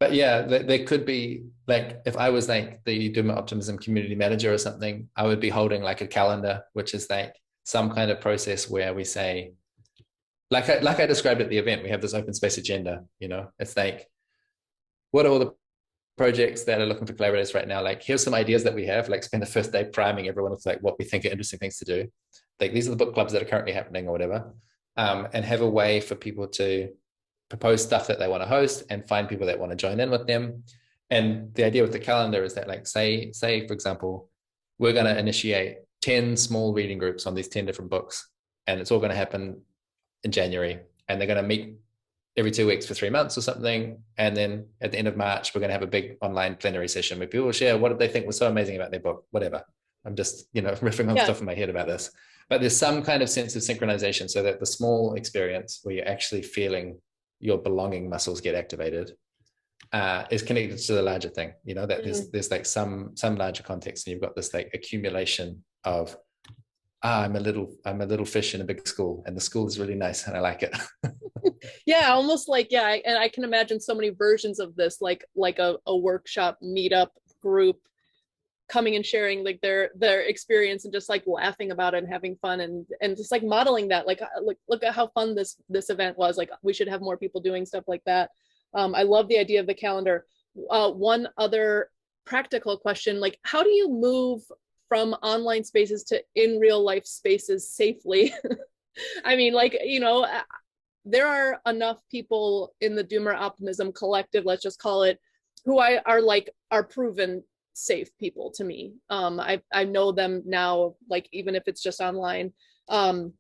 But yeah, there could be like, if I was like the Doomer Optimism community manager or something, I would be holding like a calendar, which is like some kind of process where we say, like I described at the event, we have this open space agenda. It's like, what are all the projects that are looking for collaborators right now? Like, here's some ideas that we have. Like, spend the first day priming everyone with like what we think are interesting things to do. Like, these are the book clubs that are currently happening or whatever, and have a way for people to propose stuff that they want to host and find people that want to join in with them. And the idea with the calendar is that, like, say for example, we're going to initiate 10 small reading groups on these 10 different books, and it's all going to happen in January, and they're going to meet every 2 weeks for 3 months or something. And then at the end of March, we're going to have a big online plenary session where people will share what did they think was so amazing about their book, whatever. I'm just, riffing on stuff in my head about this. But there's some kind of sense of synchronization so that the small experience where you're actually feeling your belonging muscles get activated is connected to the larger thing, that there's like some larger context, and you've got this like accumulation of I'm a little fish in a big school, and the school is really nice and I like it. Yeah, almost like, yeah, and I can imagine so many versions of this, like a workshop meetup group coming and sharing like their experience and just like laughing about it and having fun and just like modeling that, like look at how fun this event was. Like we should have more people doing stuff like that. I love the idea of the calendar. One other practical question, like how do you move from online spaces to in real life spaces safely? I mean, like, you know, there are enough people in the Doomer Optimism collective, let's just call it, who are proven safe people to me. I know them now, like even if it's just online. And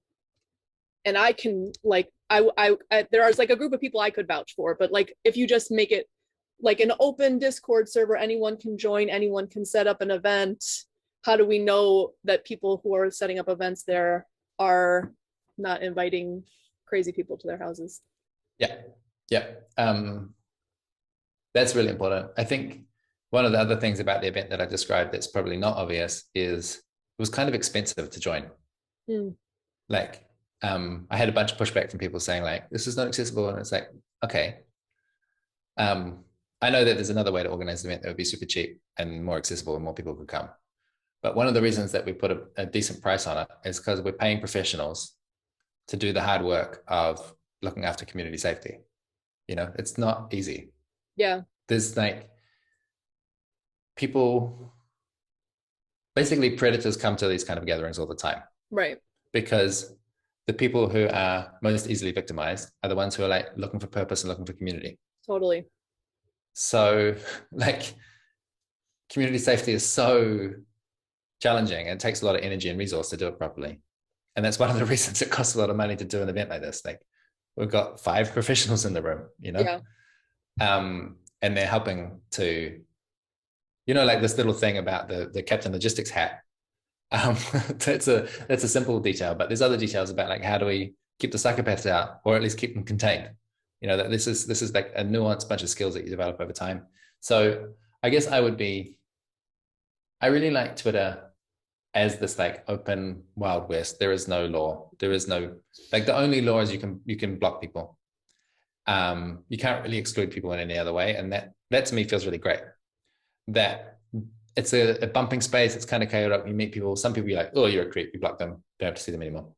I can like I there is like a group of people I could vouch for, but like if you just make it like an open Discord server, anyone can join, anyone can set up an event. How do we know that people who are setting up events there are not inviting crazy people to their houses? Yeah. That's really important. I think one of the other things about the event that I described that's probably not obvious is it was kind of expensive to join. Like, I had a bunch of pushback from people saying like, this is not accessible. And it's like, okay. I know that there's another way to organize an event that would be super cheap and more accessible and more people could come. But one of the reasons that we put a decent price on it is because we're paying professionals to do the hard work of looking after community safety. You know, it's not easy. Yeah. There's like people, basically predators come to these kind of gatherings all the time. Right. Because the people who are most easily victimized are the ones who are like looking for purpose and looking for community. Totally. So like community safety is so challenging and it takes a lot of energy and resource to do it properly. And that's one of the reasons it costs a lot of money to do an event like this. Like we've got 5 professionals in the room, you know? Yeah. And they're helping to, you know, like this little thing about the Captain Logistics hat. That's a simple detail, but there's other details about like how do we keep the psychopaths out or at least keep them contained? You know, that this is like a nuanced bunch of skills that you develop over time. So I guess I really like Twitter as this like open Wild West. There is no law. There is no, like the only law is you can block people. You can't really exclude people in any other way. And that to me feels really great. That it's a bumping space. It's kind of chaotic. You meet people. Some people you're like, oh, you're a creep. You block them. Don't have to see them anymore.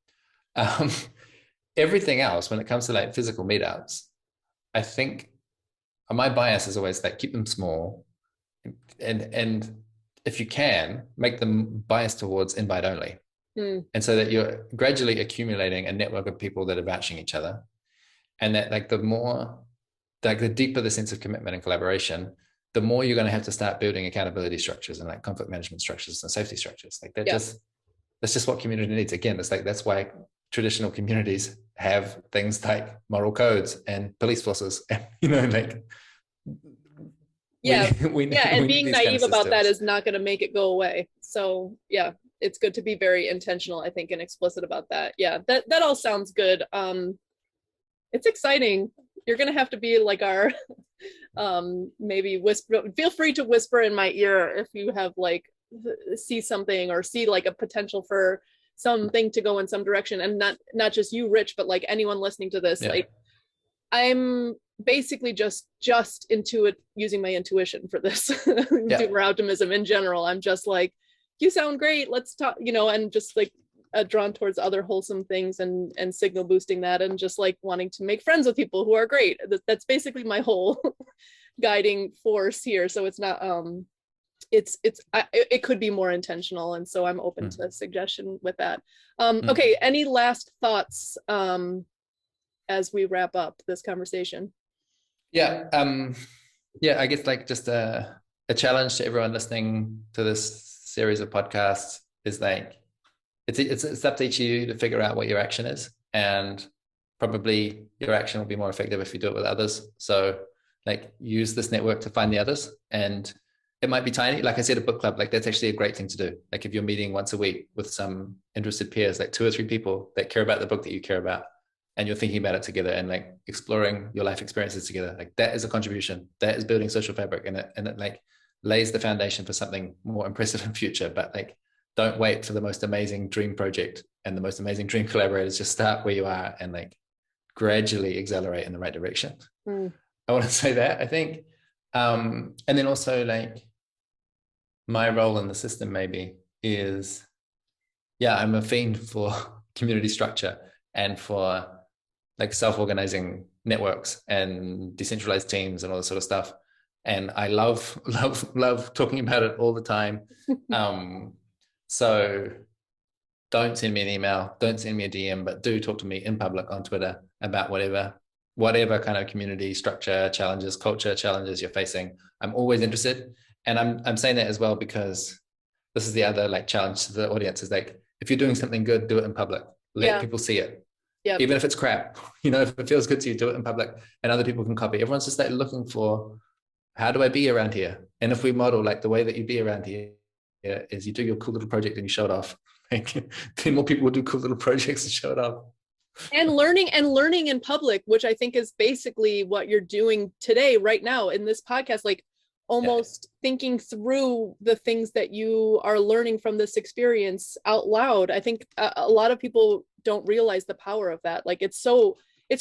Everything else, when it comes to like physical meetups, I think my bias is always like keep them small, and if you can make them biased towards invite only, and so that you're gradually accumulating a network of people that are vouching each other, and that like the deeper the sense of commitment and collaboration, the more you're going to have to start building accountability structures and like conflict management structures and safety structures. Like that's just what community needs. Again, it's like that's why traditional communities have things like moral codes and police forces, and you know, like and being naive about that is not going to make it go away. So yeah, it's good to be very intentional, I think, and explicit about that. Yeah, that all sounds good. It's exciting. You're gonna have to be like our maybe whisper, feel free to whisper in my ear if you have like see something or see like a potential for something to go in some direction, and not just you, Rich, but like anyone listening to this. Like I'm basically just using my intuition for this. Doomer optimism in general. I'm just like, you sound great, let's talk, you know, and just like drawn towards other wholesome things and signal boosting that, and just like wanting to make friends with people who are great. That's basically my whole guiding force here. So it's not it could be more intentional, and so I'm open to suggestion with that. Okay, any last thoughts as we wrap up this conversation? I guess like just a challenge to everyone listening to this series of podcasts is like it's up to each of you to figure out what your action is, and probably your action will be more effective if you do it with others. So like use this network to find the others, and it might be tiny. Like I said, a book club, like that's actually a great thing to do. Like if you're meeting once a week with some interested peers, like 2 or 3 people that care about the book that you care about, and you're thinking about it together and like exploring your life experiences together, like that is a contribution. That is building social fabric, and it like lays the foundation for something more impressive in future. But like don't wait for the most amazing dream project and the most amazing dream collaborators. Just start where you are and like gradually accelerate in the right direction. I want to say that, I think. And then also like my role in the system maybe is, yeah, I'm a fiend for community structure and for like self-organizing networks and decentralized teams and all this sort of stuff. And I love talking about it all the time. So don't send me an email, don't send me a DM, but do talk to me in public on Twitter about whatever kind of community structure challenges, culture challenges you're facing. I'm always interested. And I'm saying that as well because this is the other like challenge to the audience is like, if you're doing something good, do it in public. Let people see it. Yep. Even if it's crap, you know, if it feels good to you, do it in public and other people can copy. Everyone's just like looking for, how do I be around here? And if we model like the way that you be around here is you do your cool little project and you show it off, like, then more people will do cool little projects and show it off. And learning in public, which I think is basically what you're doing today, right now in this podcast, like almost thinking through the things that you are learning from this experience out loud. I think a lot of people don't realize the power of that. Like it's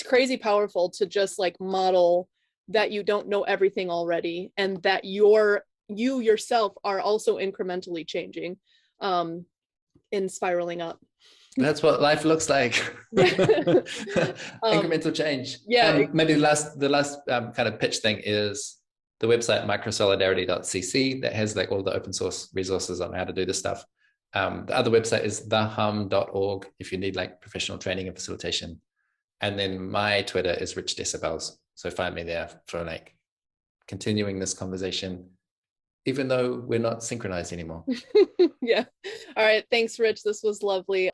crazy powerful to just like model that you don't know everything already and that you yourself are also incrementally changing and spiraling up. That's what life looks like. Incremental change. Maybe the last kind of pitch thing is the website microsolidarity.cc that has like all the open source resources on how to do this stuff. The other website is thehum.org if you need like professional training and facilitation. And then my Twitter is Rich Decibels. So find me there for like continuing this conversation, even though we're not synchronized anymore. Yeah. All right. Thanks, Rich. This was lovely.